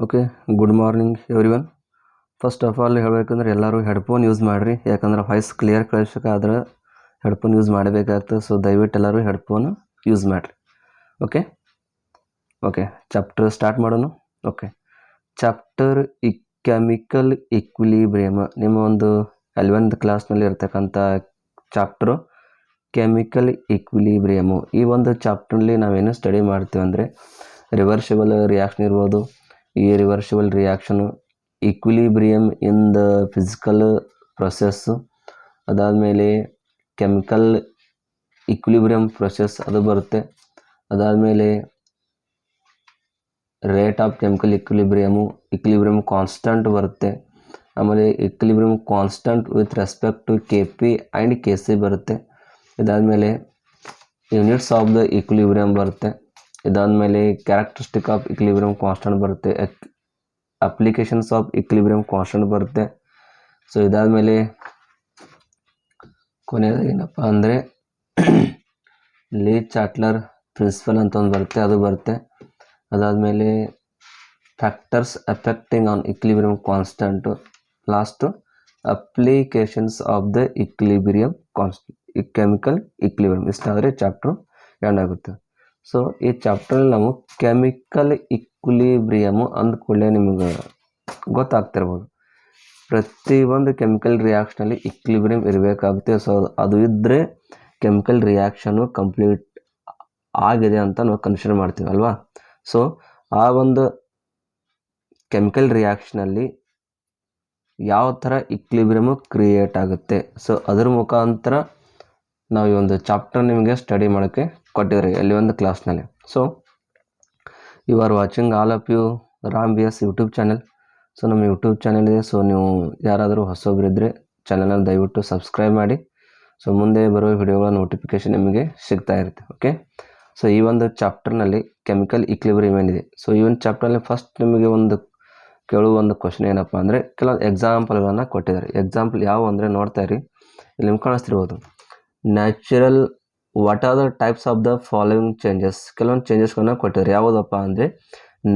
Okay, good morning everyone. First of all ಹೇಳಬೇಕಂದ್ರೆ ಎಲ್ಲರೂ headphone use ಮಾಡಿರಿ, ಯಾಕಂದ್ರೆ ವಾಯ್ಸ್ ಕ್ಲಿಯರ್ ಕಳಿಸ್ಬೇಕಾದ್ರೆ ಹೆಡ್ಫೋನ್ ಯೂಸ್ ಮಾಡಬೇಕಾಗ್ತದೆ. ಸೊ ದಯವಿಟ್ಟು ಎಲ್ಲರೂ ಹೆಡ್ಫೋನ್ ಯೂಸ್ ಮಾಡಿರಿ. ಓಕೆ ಓಕೆ ಚಾಪ್ಟರ್ ಸ್ಟಾರ್ಟ್ ಮಾಡೋಣ. ಓಕೆ, ಚಾಪ್ಟರ್ ಕೆಮಿಕಲ್ ಇಕ್ವಿಲಿಬ್ರಿಯಮ್ ನಿಮ್ಮ ಒಂದು 11th ಕ್ಲಾಸ್ನಲ್ಲಿ ಇರ್ತಕ್ಕಂಥ ಚಾಪ್ಟರು ಕೆಮಿಕಲ್ ಇಕ್ವಿಲಿಬ್ರಿಯಮು. ಈ ಒಂದು ಚಾಪ್ಟರ್ನಲ್ಲಿ ನಾವೇನು ಸ್ಟಡಿ ಮಾಡ್ತೀವಿ ಅಂದರೆ ರಿವರ್ಸಿಬಲ್ ರಿಯಾಕ್ಷನ್ ಇರ್ಬೋದು, ಈ reversible reaction, equilibrium in the physical process, ಅದಾದಮೇಲೆ ಕೆಮಿಕಲ್ ಈಕ್ವಿಲಿಬ್ರಿಯಮ್ ಪ್ರೊಸೆಸ್ ಅದು ಬರುತ್ತೆ. ಅದಾದಮೇಲೆ rate of chemical equilibrium constant ಬರುತ್ತೆ. ಆಮೇಲೆ equilibrium constant with respect to KP and KC ಬರುತ್ತೆ. ಇದಾದಮೇಲೆ ಯೂನಿಟ್ಸ್ ಆಫ್ ದ ಇಕ್ವಿಲಿಬ್ರಿಯಮ್ ಬರುತ್ತೆ. ಇದಾದಮೇಲೆ ಕ್ಯಾರೆಕ್ಟರಿಸ್ಟಿಕ್ ಆಫ್ ಇಕ್ವಿಲಿಬ್ರಿಯಮ್ ಕಾನ್ಸ್ಟಂಟ್ ಬರುತ್ತೆ. ಅಪ್ಲಿಕೇಶನ್ಸ್ ಆಫ್ ಇಕ್ವಿಲಿಬ್ರಿಯಮ್ ಕಾನ್ಸ್ಟಂಟ್ ಬರುತ್ತೆ. ಸೊ ಇದಾದಮೇಲೆ ಕೊನೆಯದಾಗಿ ಏನಪ್ಪ ಅಂದರೆ ಲೀ ಚಾಟ್ಲರ್ ಪ್ರಿನ್ಸಿಪಲ್ ಅಂತ ಒಂದು ಬರುತ್ತೆ, ಅದು ಬರುತ್ತೆ. ಅದಾದಮೇಲೆ factors affecting on equilibrium constant, last applications of the equilibrium chemical equilibrium. ಇಷ್ಟಾದರೆ ಚಾಪ್ಟ್ರು ಎಂಡ್ ಆಗುತ್ತೆ. ಸೊ ಈ ಚಾಪ್ಟ್ರಲ್ಲಿ ನಾವು ಕೆಮಿಕಲ್ ಇಕ್ವಿಲಿಬ್ರಿಯಮು ಅಂದ್ಕೊಳ್ಳೆ ನಿಮಗೆ ಗೊತ್ತಾಗ್ತಿರ್ಬೋದು. ಪ್ರತಿಯೊಂದು ಕೆಮಿಕಲ್ ರಿಯಾಕ್ಷನಲ್ಲಿ ಇಕ್ವಿಲಿಬ್ರಿಯಮ್ ಇರಬೇಕಾಗುತ್ತೆ. ಸೊ ಅದು ಇದ್ದರೆ ಕೆಮಿಕಲ್ ರಿಯಾಕ್ಷನು ಕಂಪ್ಲೀಟ್ ಆಗಿದೆ ಅಂತ ನಾವು ಕನ್ಸಿಡರ್ ಮಾಡ್ತೀವಿ ಅಲ್ವಾ. ಸೊ ಆ ಒಂದು ಕೆಮಿಕಲ್ ರಿಯಾಕ್ಷನಲ್ಲಿ ಯಾವ ಥರ ಇಕ್ವಿಲಿಬ್ರಿಯಮು ಕ್ರಿಯೇಟ್ ಆಗುತ್ತೆ, ಸೊ ಅದ್ರ ಮುಖಾಂತರ ನಾವು ಈ ಒಂದು ಚಾಪ್ಟರ್ ನಿಮಗೆ ಸ್ಟಡಿ ಮಾಡೋಕ್ಕೆ ಕೊಟ್ಟಿದ್ರಿ 11th ಕ್ಲಾಸ್ನಲ್ಲಿ. So you are watching all of you Ram BS YouTube channel. So ನಮ್ಮ ಯೂಟ್ಯೂಬ್ ಚಾನೆಲ್ ಇದೆ. ಸೊ ನೀವು ಯಾರಾದರೂ ಹೊಸೊಬ್ಬರಿದ್ದರೆ ಚಾನಲನ್ನು ದಯವಿಟ್ಟು ಸಬ್ಸ್ಕ್ರೈಬ್ ಮಾಡಿ. ಸೊ ಮುಂದೆ ಬರೋ ವಿಡಿಯೋಗಳ ನೋಟಿಫಿಕೇಷನ್ ನಿಮಗೆ ಸಿಗ್ತಾ ಇರುತ್ತೆ. ಓಕೆ, ಸೊ ಈ ಒಂದು ಚಾಪ್ಟರ್ನಲ್ಲಿ ಕೆಮಿಕಲ್ ಇಕ್ವಿಲಿಬ್ರಿಯಮ್ ಏನಿದೆ, ಸೊ ಈ ಒಂದು ಚಾಪ್ಟರ್ನಲ್ಲಿ ಫಸ್ಟ್ ನಿಮಗೆ ಒಂದು ಕೇಳುವ ಒಂದು ಕ್ವಶನ್ ಏನಪ್ಪ ಅಂದರೆ ಕೆಲವೊಂದು ಎಕ್ಸಾಂಪಲ್ಗಳನ್ನು ಕೊಟ್ಟಿದ್ದಾರೆ. ಎಕ್ಸಾಂಪಲ್ ಯಾವ ಅಂದರೆ ನೋಡ್ತಾ ಇರಿ, ಇಲ್ಲಿ ನಿಮ್ಗೆ ಕಾಣಿಸ್ತಿರ್ಬೋದು. Natural what are the types of the following changes, ಕೆಲವೊಂದು ಚೇಂಜಸ್ಗಳನ್ನ ಕೊಟ್ಟಿದ್ದಾರೆ. ಯಾವುದಪ್ಪ ಅಂದರೆ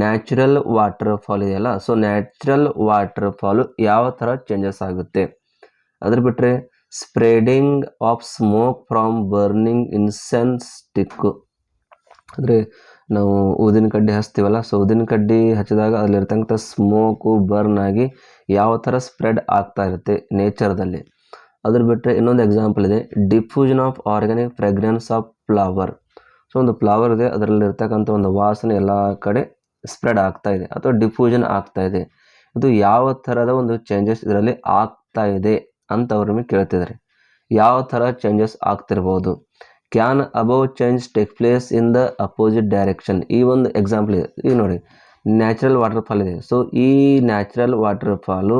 ನ್ಯಾಚುರಲ್ ವಾಟರ್ ಫಾಲ್ ಇದೆಯಲ್ಲ, ಸೊ ನ್ಯಾಚುರಲ್ ವಾಟರ್ ಫಾಲು ಯಾವ ಥರ ಚೇಂಜಸ್ ಆಗುತ್ತೆ. ಅದ್ರ ಬಿಟ್ಟರೆ spreading of smoke from burning incense stick, ಅಂದರೆ ನಾವು ಊದಿನ ಕಡ್ಡಿ ಹಚ್ತೀವಲ್ಲ, ಸೊ ಊದಿನ ಕಡ್ಡಿ ಹಚ್ಚಿದಾಗ ಅಲ್ಲಿರ್ತಕ್ಕಂಥ ಸ್ಮೋಕು ಬರ್ನ್ ಆಗಿ ಯಾವ ಥರ ಸ್ಪ್ರೆಡ್ ಆಗ್ತಾ ಇರುತ್ತೆ ನೇಚರ್ದಲ್ಲಿ. ಅದ್ರ ಬಿಟ್ಟರೆ ಇನ್ನೊಂದು ಎಕ್ಸಾಂಪಲ್ ಇದೆ, diffusion of organic fragrance of flower. So ಒಂದು ಫ್ಲವರ್ ಇದೆ, ಅದರಲ್ಲಿರ್ತಕ್ಕಂಥ ಒಂದು ವಾಸನೆ ಎಲ್ಲ ಕಡೆ ಸ್ಪ್ರೆಡ್ ಆಗ್ತಾ ಇದೆ ಅಥವಾ ಡಿಫ್ಯೂಷನ್ ಆಗ್ತಾ ಇದೆ. ಇದು ಯಾವ ಥರದ ಒಂದು ಚೇಂಜಸ್ ಇದರಲ್ಲಿ ಆಗ್ತಾ ಇದೆ ಅಂತ ಅವ್ರು ನಿಮಗೆ ಕೇಳ್ತಿದ್ದಾರೆ. ಯಾವ ಥರ ಚೇಂಜಸ್ ಆಗ್ತಿರ್ಬೋದು. Can above change take place in the opposite direction. ಈ ಒಂದು ಎಕ್ಸಾಂಪಲ್ ಇದೆ, ಈಗ ನೋಡಿ ನ್ಯಾಚುರಲ್ ವಾಟರ್ ಫಾಲ್ ಇದೆ. ಸೊ ಈ natural water fall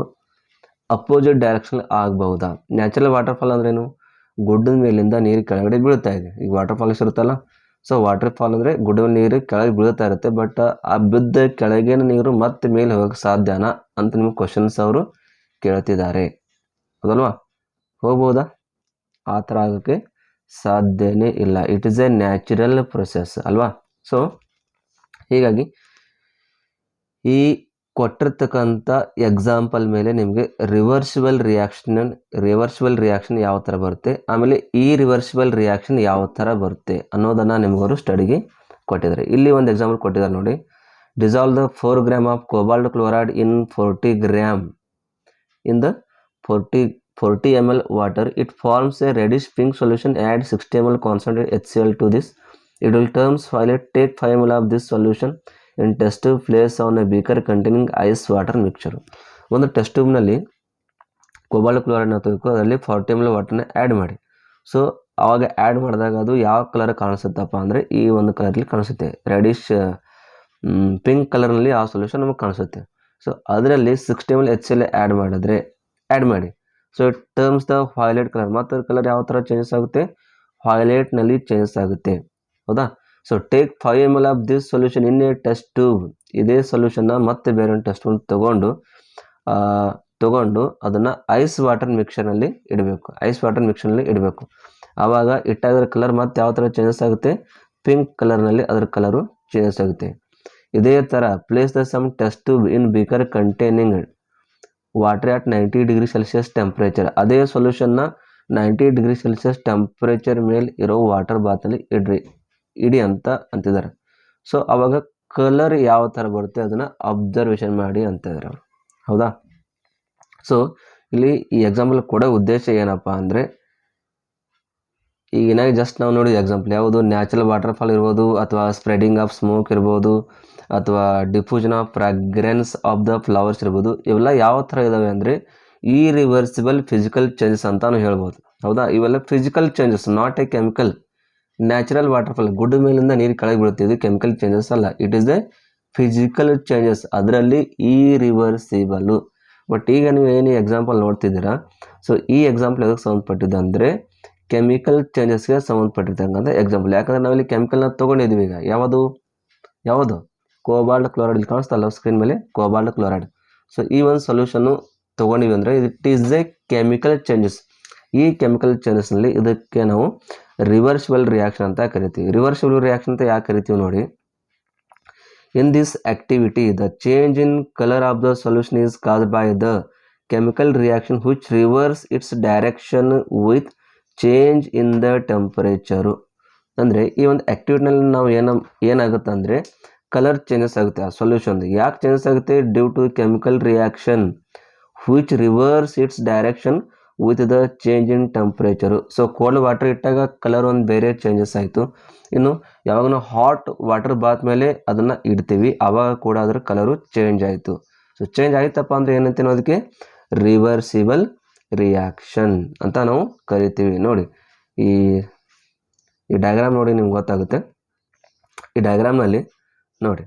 opposite direction ಆಗಬಹುದಾ. ನ್ಯಾಚುರಲ್ ವಾಟರ್ ಫಾಲ್ ಅಂದ್ರೇನು, ಗುಡ್ಡದ ಮೇಲಿಂದ ನೀರು ಕೆಳಗಡೆ ಬೀಳ್ತಾ ಇದೆ. ಈಗ ವಾಟರ್ ಫಾಲ್ಸ್ ಇರುತ್ತಲ್ಲ, ಸೊ ವಾಟರ್ ಫಾಲ್ ಅಂದರೆ ಗುಡ್ಡದ ನೀರು ಕೆಳಗೆ ಬೀಳ್ತಾ ಇರುತ್ತೆ, ಬಟ್ ಆ ಬಿದ್ದ ಕೆಳಗಿನ ನೀರು ಮತ್ತೆ ಮೇಲೆ ಹೋಗೋಕ್ಕೆ ಸಾಧ್ಯನಾ ಅಂತ ನಿಮ್ಗೆ ಕ್ವಶನ್ಸ್ ಅವರು ಕೇಳ್ತಿದ್ದಾರೆ, ಹೌದಲ್ವಾ. ಹೋಗ್ಬೋದಾ? ಆ ಥರ ಆಗೋಕ್ಕೆ ಸಾಧ್ಯನೇ ಇಲ್ಲ. It is A natural process ಅಲ್ವಾ. ಸೊ ಹೀಗಾಗಿ ಈ ಕೊಟ್ಟಿರ್ತಕ್ಕಂಥ ಎಕ್ಸಾಂಪಲ್ ಮೇಲೆ ನಿಮಗೆ ರಿವರ್ಸಿಬಲ್ ರಿಯಾಕ್ಷನ್ ಯಾವ ಥರ ಬರುತ್ತೆ, ಆಮೇಲೆ ಈ ರಿವರ್ಸಿಬಲ್ ರಿಯಾಕ್ಷನ್ ಯಾವ ಥರ ಬರುತ್ತೆ ಅನ್ನೋದನ್ನು ನಿಮಗವರು ಸ್ಟಡಿಗೆ ಕೊಟ್ಟಿದ್ದಾರೆ. ಇಲ್ಲಿ ಒಂದು ಎಕ್ಸಾಂಪಲ್ ಕೊಟ್ಟಿದ್ದಾರೆ ನೋಡಿ. Dissolve the 4 gram of cobalt chloride in 40 gram in the 40 ml water. It forms a reddish pink solution. Add 60 ml concentrated HCl to this. It will turns violet. Take 5 ml of this solution in test tube. Place on a beaker containing ice water mixture. ಒಂದು test ಟ್ಯೂಬ್ನಲ್ಲಿ cobalt ಕ್ಲೋರೈಡ್ನ ತೆಗೆದುಕೊ, ಅದರಲ್ಲಿ 40 ml ವಾಟರ್ನ add ಮಾಡಿ. So ಆವಾಗ add ಮಾಡಿದಾಗ ಅದು ಯಾವ colour ಕಾಣಿಸುತ್ತಪ್ಪ ಅಂದರೆ ಈ ಒಂದು ಕಲರಲ್ಲಿ ಕಾಣಿಸುತ್ತೆ, ರೆಡಿಶ್ ಪಿಂಕ್ ಕಲರ್ನಲ್ಲಿ ಆ ಸೊಲ್ಯೂಷನ್ ನಮಗೆ ಕಾಣಿಸುತ್ತೆ. ಸೊ ಅದರಲ್ಲಿ 60 ml HCl ಆ್ಯಡ್ ಮಾಡಿ. So it terms the violet colour. ಮತ್ತು ಕಲರ್ ಯಾವ ಥರ ಚೇಂಜಸ್ ಆಗುತ್ತೆ, ವೈಲೆಟ್ನಲ್ಲಿ ಚೇಂಜಸ್ ಆಗುತ್ತೆ, ಹೌದಾ. So take 5 ml of this solution in a test tube. ಇದೇ ಸೊಲ್ಯೂಷನ್ನ ಮತ್ತೆ ಬೇರೆ ಒಂದು ಟೆಸ್ಟ್ ಟ್ಯೂಬ್ ತಗೊಂಡು ಅದನ್ನು ಐಸ್ ವಾಟರ್ ಮಿಕ್ಸರ್ನಲ್ಲಿ ಇಡಬೇಕು. ಆವಾಗ ಇಟ್ಟಾಗಿರೋ ಕಲರ್ ಮತ್ತೆ ಯಾವ ಥರ ಚೇಂಜಸ್ ಆಗುತ್ತೆ, ಪಿಂಕ್ ಕಲರ್ನಲ್ಲಿ ಅದರ ಕಲರು ಚೇಂಜಸ್ ಆಗುತ್ತೆ. ಇದೇ ಥರ place the some test tube in beaker containing water at 90 degree Celsius temperature. ಅದೇ ಸೊಲ್ಯೂಷನ್ನ 90 ಡಿಗ್ರಿ ಸೆಲ್ಸಿಯಸ್ ಟೆಂಪ್ರೇಚರ್ ಮೇಲೆ ಇರೋ ವಾಟರ್ ಬಾತಲ್ಲಿ ಇಡಿ ಅಂತ ಅಂತಿದ್ದಾರೆ. ಸೊ ಅವಾಗ ಕಲರ್ ಯಾವ ಥರ ಬರುತ್ತೆ ಅದನ್ನು ಅಬ್ಸರ್ವೇಷನ್ ಮಾಡಿ ಅಂತಿದ್ದಾರೆ ಅವರು. ಹೌದಾ? ಸೊ ಇಲ್ಲಿ ಈ ಎಕ್ಸಾಂಪಲ್ ಕೊಡೋ ಉದ್ದೇಶ ಏನಪ್ಪ ಅಂದರೆ, ಈಗಿನ ಜಸ್ಟ್ ನಾವು ನೋಡಿ ಎಕ್ಸಾಂಪಲ್ ಯಾವುದು, ನ್ಯಾಚುರಲ್ ವಾಟರ್ ಫಾಲ್ ಇರ್ಬೋದು, ಅಥವಾ ಸ್ಪ್ರೆಡಿಂಗ್ ಆಫ್ ಸ್ಮೋಕ್ ಇರ್ಬೋದು, ಅಥವಾ diffusion of fragrance of the flowers ಇರ್ಬೋದು. ಇವೆಲ್ಲ ಯಾವ ಥರ ಇದ್ದಾವೆ ಅಂದರೆ ಇರಿವರ್ಸಿಬಲ್ ಫಿಸಿಕಲ್ ಚೇಂಜಸ್ ಅಂತಾನು ಹೇಳ್ಬೋದು. ಹೌದಾ? ಇವೆಲ್ಲ physical changes, not A chemical. Natural water fall, ಗುಡ್ಡ ಮೇಲಿಂದ ನೀರು ಕೆಳಗೆ ಬೀಳುತ್ತೆ, ಇದು ಕೆಮಿಕಲ್ ಚೇಂಜಸ್ ಅಲ್ಲ, it is A physical changes, ಅದರಲ್ಲಿ ಇರಿವರ್ಸಿಬಲು. ಬಟ್ ಈಗ ನೀವು ಏನು ಎಕ್ಸಾಂಪಲ್ ನೋಡ್ತಿದ್ದೀರಾ, ಸೊ ಈ ಎಕ್ಸಾಂಪಲ್ ಎದಕ್ಕೆ ಸಂಬಂಧಪಟ್ಟಿದ್ದು ಅಂದರೆ ಕೆಮಿಕಲ್ ಚೇಂಜಸ್ಗೆ ಸಂಬಂಧಪಟ್ಟಿರ್ತಕ್ಕಂಥ ಎಕ್ಸಾಂಪಲ್. ಯಾಕಂದರೆ ನಾವಿಲ್ಲಿ ಕೆಮಿಕಲ್ನ ತೊಗೊಂಡಿದ್ದೀವಿ. ಈಗ ಯಾವುದು ಕೋಬಾಲ್ಟ್ ಕ್ಲೋರೈಡ್, ಇಲ್ಲಿ ಕಾಣಿಸ್ತಲ್ಲ ಸ್ಕ್ರೀನ್ ಮೇಲೆ, ಕೋಬಾಲ್ಟ್ ಕ್ಲೋರೈಡ್. ಸೊ ಈ ಒಂದು ಸೊಲ್ಯೂಷನ್ನು ತೊಗೊಂಡಿವಿ ಅಂದರೆ it is A chemical changes. ಈ ಕೆಮಿಕಲ್ ಚೇಂಜಸ್ನಲ್ಲಿ ಇದಕ್ಕೆ ನಾವು ರಿವರ್ಸಿಬಲ್ ರಿಯಾಕ್ಷನ್ ಅಂತ ಕರಿತೀವಿ. ರಿವರ್ಸಿಬಲ್ ರಿಯಾಕ್ಷನ್ ಅಂತ ಯಾಕೆ ಕರಿತೀವಿ ನೋಡಿ. In this activity, the change in color of the solution is caused by the chemical reaction which reverse its direction with change in the temperature. ಅಂದರೆ ಈ ಒಂದು ಆ್ಯಕ್ಟಿವಿಟಿನಲ್ಲಿ ನಾವು ಏನಾಗುತ್ತೆ ಅಂದರೆ ಕಲರ್ ಚೇಂಜಸ್ ಆಗುತ್ತೆ ಆ ಸೊಲ್ಯೂಷನ್. ಯಾಕೆ ಚೇಂಜಸ್ ಆಗುತ್ತೆ? Due to chemical reaction which reverse its direction with the change in temperature. So cold water ಇಟ್ಟಾಗ ಕಲರ್ ಒಂದು ಬೇರೆ ಚೇಂಜಸ್ ಆಯಿತು. ಇನ್ನು ಯಾವಾಗ ನಾವು ಹಾಟ್ ವಾಟರ್ ಬಾತ್ ಮೇಲೆ ಅದನ್ನು ಇಡ್ತೀವಿ ಆವಾಗ ಕೂಡ ಅದರ ಕಲರು ಚೇಂಜ್ ಆಯಿತು. ಸೊ ಚೇಂಜ್ ಆಯ್ತಪ್ಪ ಅಂದರೆ ಏನಂತೀವಿ ಅದಕ್ಕೆ ರಿವರ್ಸಿಬಲ್ ರಿಯಾಕ್ಷನ್ ಅಂತ ನಾವು ಕರಿತೀವಿ. ನೋಡಿ ಈ ಡಯಾಗ್ರಾಮ್ ನೋಡಿ ನಿಮ್ಗೆ ಗೊತ್ತಾಗುತ್ತೆ. ಈ ಡಯಾಗ್ರಾಮ್ನಲ್ಲಿ ನೋಡಿ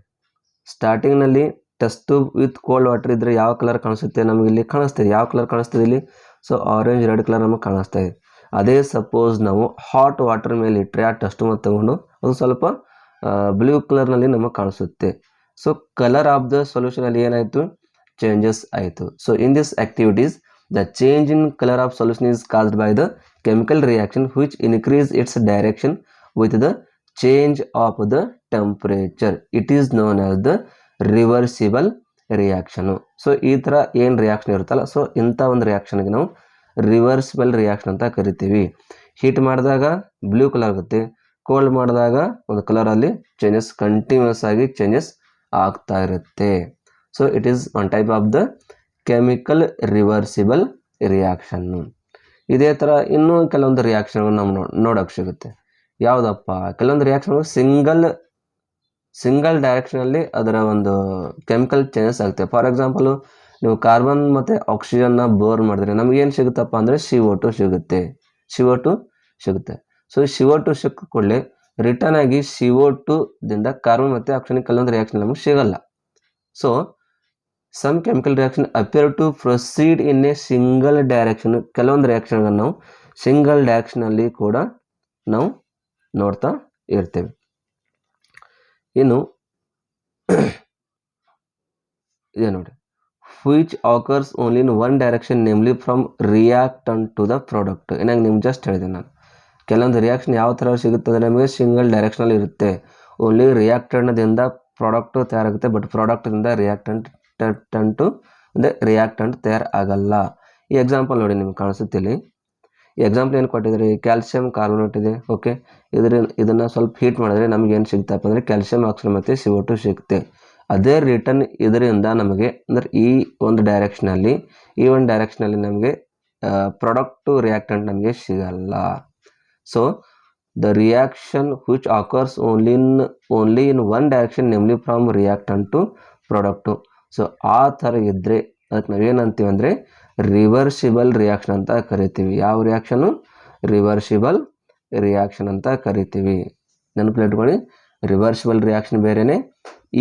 ಸ್ಟಾರ್ಟಿಂಗ್ನಲ್ಲಿ test tube with cold water ಇದ್ದರೆ ಯಾವ ಕಲರ್ ಕಾಣಿಸುತ್ತೆ ನಮಗೆ ಇಲ್ಲಿ ಕಾಣಿಸ್ತಿದೆ. ಯಾವ ಕಲರ್ ಕಾಣಿಸ್ತಿದೆ ಇಲ್ಲಿ? ಸೊ ಆರೆಂಜ್ ರೆಡ್ ಕಲರ್ ನಮಗೆ ಕಾಣಿಸ್ತಾ ಇದೆ. ಅದೇ ಸಪೋಸ್ ನಾವು ಹಾಟ್ ವಾಟರ್ ಮೇಲೆ ಇಟ್ಟರೆ ಆ ಟೆಸ್ಟ್ ಟ್ಯೂಬ್ ತಗೊಂಡು ಅದು ಸ್ವಲ್ಪ ಬ್ಲೂ ಕಲರ್ನಲ್ಲಿ ನಮಗೆ ಕಾಣಿಸುತ್ತೆ. ಸೊ ಕಲರ್ ಆಫ್ ದ ಸೊಲ್ಯೂಷನಲ್ಲಿ ಏನಾಯಿತು? ಚೇಂಜಸ್ ಆಯಿತು. So in this activities the change in colour of solution is caused by the chemical reaction which increase it's direction with the change of the temperature. It is known as the reversible reaction. So ಈ ಥರ ಏನು reaction ಇರುತ್ತಲ್ಲ, so ಇಂಥ ಒಂದು ರಿಯಾಕ್ಷನ್ಗೆ ನಾವು reversible reaction ಅಂತ ಕರಿತೀವಿ. Heat ಮಾಡಿದಾಗ ಬ್ಲೂ ಕಲರ್ ಆಗುತ್ತೆ, ಕೋಲ್ಡ್ ಮಾಡಿದಾಗ ಒಂದು ಕಲರಲ್ಲಿ ಚೇಂಜಸ್ ಕಂಟಿನ್ಯೂಸ್ ಆಗಿ ಚೇಂಜಸ್ ಆಗ್ತಾ ಇರುತ್ತೆ. So it is one type of the chemical reversible reaction. ಇದೇ ಥರ ಇನ್ನೂ ಕೆಲವೊಂದು ರಿಯಾಕ್ಷನ್ಗಳು ನಾವು ನೋಡೋಕ್ಕೆ ಸಿಗುತ್ತೆ. ಯಾವುದಪ್ಪ? ಕೆಲವೊಂದು ರಿಯಾಕ್ಷನ್ಗಳು ಸಿಂಗಲ್ ಡೈರೆಕ್ಷನಲ್ಲಿ ಅದರ ಒಂದು ಕೆಮಿಕಲ್ ಚೇಂಜಸ್ ಆಗುತ್ತೆ. ಫಾರ್ ಎಕ್ಸಾಂಪಲು ನೀವು ಕಾರ್ಬನ್ ಮತ್ತು ಆಕ್ಸಿಜನ್ನ ಬೋರ್ ಮಾಡಿದ್ರೆ ನಮಗೇನು ಸಿಗುತ್ತಪ್ಪ ಅಂದರೆ CO2 ಸಿಗುತ್ತೆ. ಸೊ CO2 ಸಿಕ್ಕ ಕೂಡಲೇ ರಿಟರ್ನ್ ಆಗಿ CO2 ದಿಂದ ಕಾರ್ಬನ್ ಮತ್ತು ಆಕ್ಸಿಜನ್ ಕೆಲವೊಂದು ರಿಯಾಕ್ಷನ್ ನಮಗೆ ಸಿಗಲ್ಲ. So some chemical reaction appear to proceed in a single direction. ಕೆಲವೊಂದು ರಿಯಾಕ್ಷನ್ಗಳನ್ನು ನಾವು ಸಿಂಗಲ್ ಡೈರೆಕ್ಷನಲ್ಲಿ ಕೂಡ ನಾವು ನೋಡ್ತಾ ಇರ್ತೇವೆ. ಇನ್ನು ಇದೆ ನೋಡಿ, which occurs only in one direction, namely from reactant to the product. ಏನಾಗಿ ನಿಮ್ಗೆ ಜಸ್ಟ್ ಹೇಳಿದೆ ನಾನು, ಕೆಲವೊಂದು ರಿಯಾಕ್ಷನ್ ಯಾವ ಥರ ಸಿಗುತ್ತದೆ ನಮಗೆ ಸಿಂಗಲ್ ಡೈರೆಕ್ಷನಲ್ಲಿ ಇರುತ್ತೆ. ಓನ್ಲಿ ರಿಯಾಕ್ಟೆಂಟ್ದಿಂದ ಪ್ರಾಡಕ್ಟು ತಯಾರಾಗುತ್ತೆ, ಬಟ್ ಪ್ರಾಡಕ್ಟಿಂದ ರಿಯಾಕ್ಟೆಂಟ್ ಅಂದರೆ ರಿಯಾಕ್ಟೆಂಟ್ ತಯಾರು ಆಗಲ್ಲ. ಈ ಎಕ್ಸಾಂಪಲ್ ನೋಡಿ ನಿಮ್ಗೆ ಕಾಣಿಸುತ್ತೆ ಇಲ್ಲಿ. ಈ ಎಕ್ಸಾಂಪಲ್ ಏನು ಕೊಟ್ಟಿದ್ದಾರೆ? ಕ್ಯಾಲ್ಸಿಯಂ ಕಾರ್ಬೋನೇಟ್ ಇದೆ. ಓಕೆ, ಇದನ್ನು ಸ್ವಲ್ಪ ಹೀಟ್ ಮಾಡಿದ್ರೆ ನಮ್ಗೆ ಏನು ಸಿಗ್ತಪ್ಪ ಅಂದರೆ ಕ್ಯಾಲ್ಸಿಯಂ ಆಕ್ಸೈಡ್ ಮತ್ತು CO2 ಸಿಗುತ್ತೆ. ಅದೇ ರಿಟರ್ನ್ ಇದರಿಂದ ನಮಗೆ ಅಂದರೆ ಈ ಒಂದು ಡೈರೆಕ್ಷನಲ್ಲಿ ನಮಗೆ ಪ್ರಾಡಕ್ಟ್ ಟು ರಿಯಾಕ್ಟೆಂಟ್ ನಮಗೆ ಸಿಗಲ್ಲ. So the reaction which occurs only in one direction, namely from reactant to product. So ಆ ಥರ ಇದ್ದರೆ ಅದಕ್ಕೆ ನಾವೇನಂತೀವಿ ಅಂದರೆ ರಿವರ್ಸಿಬಲ್ ರಿಯಾಕ್ಷನ್ ಅಂತ ಕರಿತೀವಿ. ಯಾವ ರಿಯಾಕ್ಷನು? ರಿವರ್ಸಿಬಲ್ ರಿಯಾಕ್ಷನ್ ಅಂತ ಕರಿತೀವಿ. ನೆನಪಲ್ಲಿ ಇಟ್ಕೊಳ್ಳಿ, ರಿವರ್ಸಿಬಲ್ ರಿಯಾಕ್ಷನ್ ಬೇರೆಯೇ,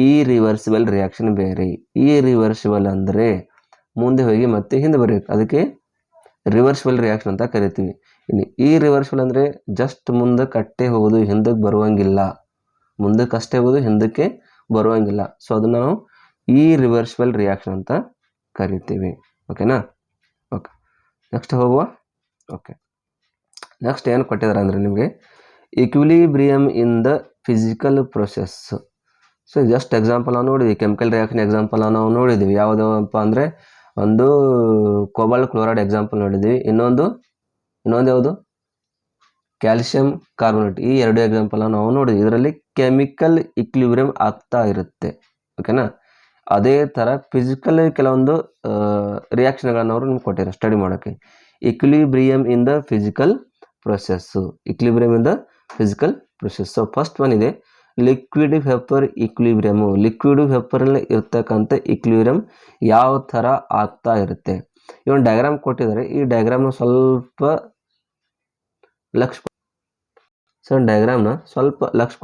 ಈ ರಿವರ್ಸಿಬಲ್ ರಿಯಾಕ್ಷನ್ ಬೇರೆ. ಈ ರಿವರ್ಸಿಬಲ್ ಅಂದರೆ ಮುಂದೆ ಹೋಗಿ ಮತ್ತೆ ಹಿಂದೆ ಬರಬೇಕು, ಅದಕ್ಕೆ ರಿವರ್ಸಿಬಲ್ ರಿಯಾಕ್ಷನ್ ಅಂತ ಕರಿತೀವಿ. ಇನ್ನು ಈ ರಿವರ್ಸಿಬಲ್ ಅಂದರೆ ಜಸ್ಟ್ ಮುಂದಕ್ಕೆ ಅಟ್ಟೆ ಹೋಗೋದು, ಹಿಂದಕ್ಕೆ ಬರುವಂಗಿಲ್ಲ, ಮುಂದಕ್ಕಷ್ಟೇ ಹೋಗೋದು, ಹಿಂದಕ್ಕೆ ಬರುವಂಗಿಲ್ಲ. ಸೊ ಅದನ್ನು ನಾವು ಈ ರಿವರ್ಸಿಬಲ್ ರಿಯಾಕ್ಷನ್ ಅಂತ ಕರಿತೀವಿ. ಓಕೆನಾ? ಓಕೆ, ನೆಕ್ಸ್ಟ್ ಹೋಗುವ. ಓಕೆ, ನೆಕ್ಸ್ಟ್ ಏನು ಕೊಟ್ಟಿದ್ದಾರೆ ಅಂದರೆ ನಿಮಗೆ equilibrium in the physical process. So just example ನಾವು ನೋಡಿದ್ವಿ, ಕೆಮಿಕಲ್ ರಿಯಾಕ್ಷನ್ ಎಕ್ಸಾಂಪಲ್ ನಾವು ನೋಡಿದ್ವಿ. ಯಾವುದಪ್ಪ ಅಂದರೆ ಒಂದು ಕೋಬಾಲ್ಟ್ ಕ್ಲೋರೈಡ್ ಎಕ್ಸಾಂಪಲ್ ನೋಡಿದ್ವಿ, ಇನ್ನೊಂದು ಯಾವುದು ಕ್ಯಾಲ್ಸಿಯಂ ಕಾರ್ಬೋನೇಟ್. ಈ ಎರಡು ಎಕ್ಸಾಂಪಲ್ ನಾವು ನೋಡಿದ್ವಿ. ಇದರಲ್ಲಿ ಕೆಮಿಕಲ್ ಇಕ್ವಿಲಿಬ್ರಿಯಂ ಆಗ್ತಾ ಇರುತ್ತೆ, ಓಕೆನಾ. ಅದೇ ಥರ ಫಿಸಿಕಲ್ ಕೆಲವೊಂದು ರಿಯಾಕ್ಷನ್ಗಳನ್ನು ಅವರು ನಿಮ್ಗೆ ಕೊಟ್ಟಿದ್ದಾರೆ ಸ್ಟಡಿ ಮಾಡೋಕ್ಕೆ. Equilibrium in the physical process, equilibrium in the physical process. So first one ಇದೆ ಲಿಕ್ವಿಡ್ ವೇಪರ್ ಇಕ್ವಿಲಿಬ್ರಿಯಮು. ಲಿಕ್ವಿಡ್ ವೇಪರಲ್ಲಿ ಇರ್ತಕ್ಕಂಥ ಇಕ್ವಿಲಿಬ್ರಿಯಂ ಯಾವ ಥರ ಆಗ್ತಾ ಇರುತ್ತೆ. ಈ ಒಂದು ಡಯಾಗ್ರಾಮ್ ಕೊಟ್ಟಿದ್ದಾರೆ, ಈ ಡಯಾಗ್ರಾಮ್ನ ಸ್ವಲ್ಪ ಲಕ್ಷ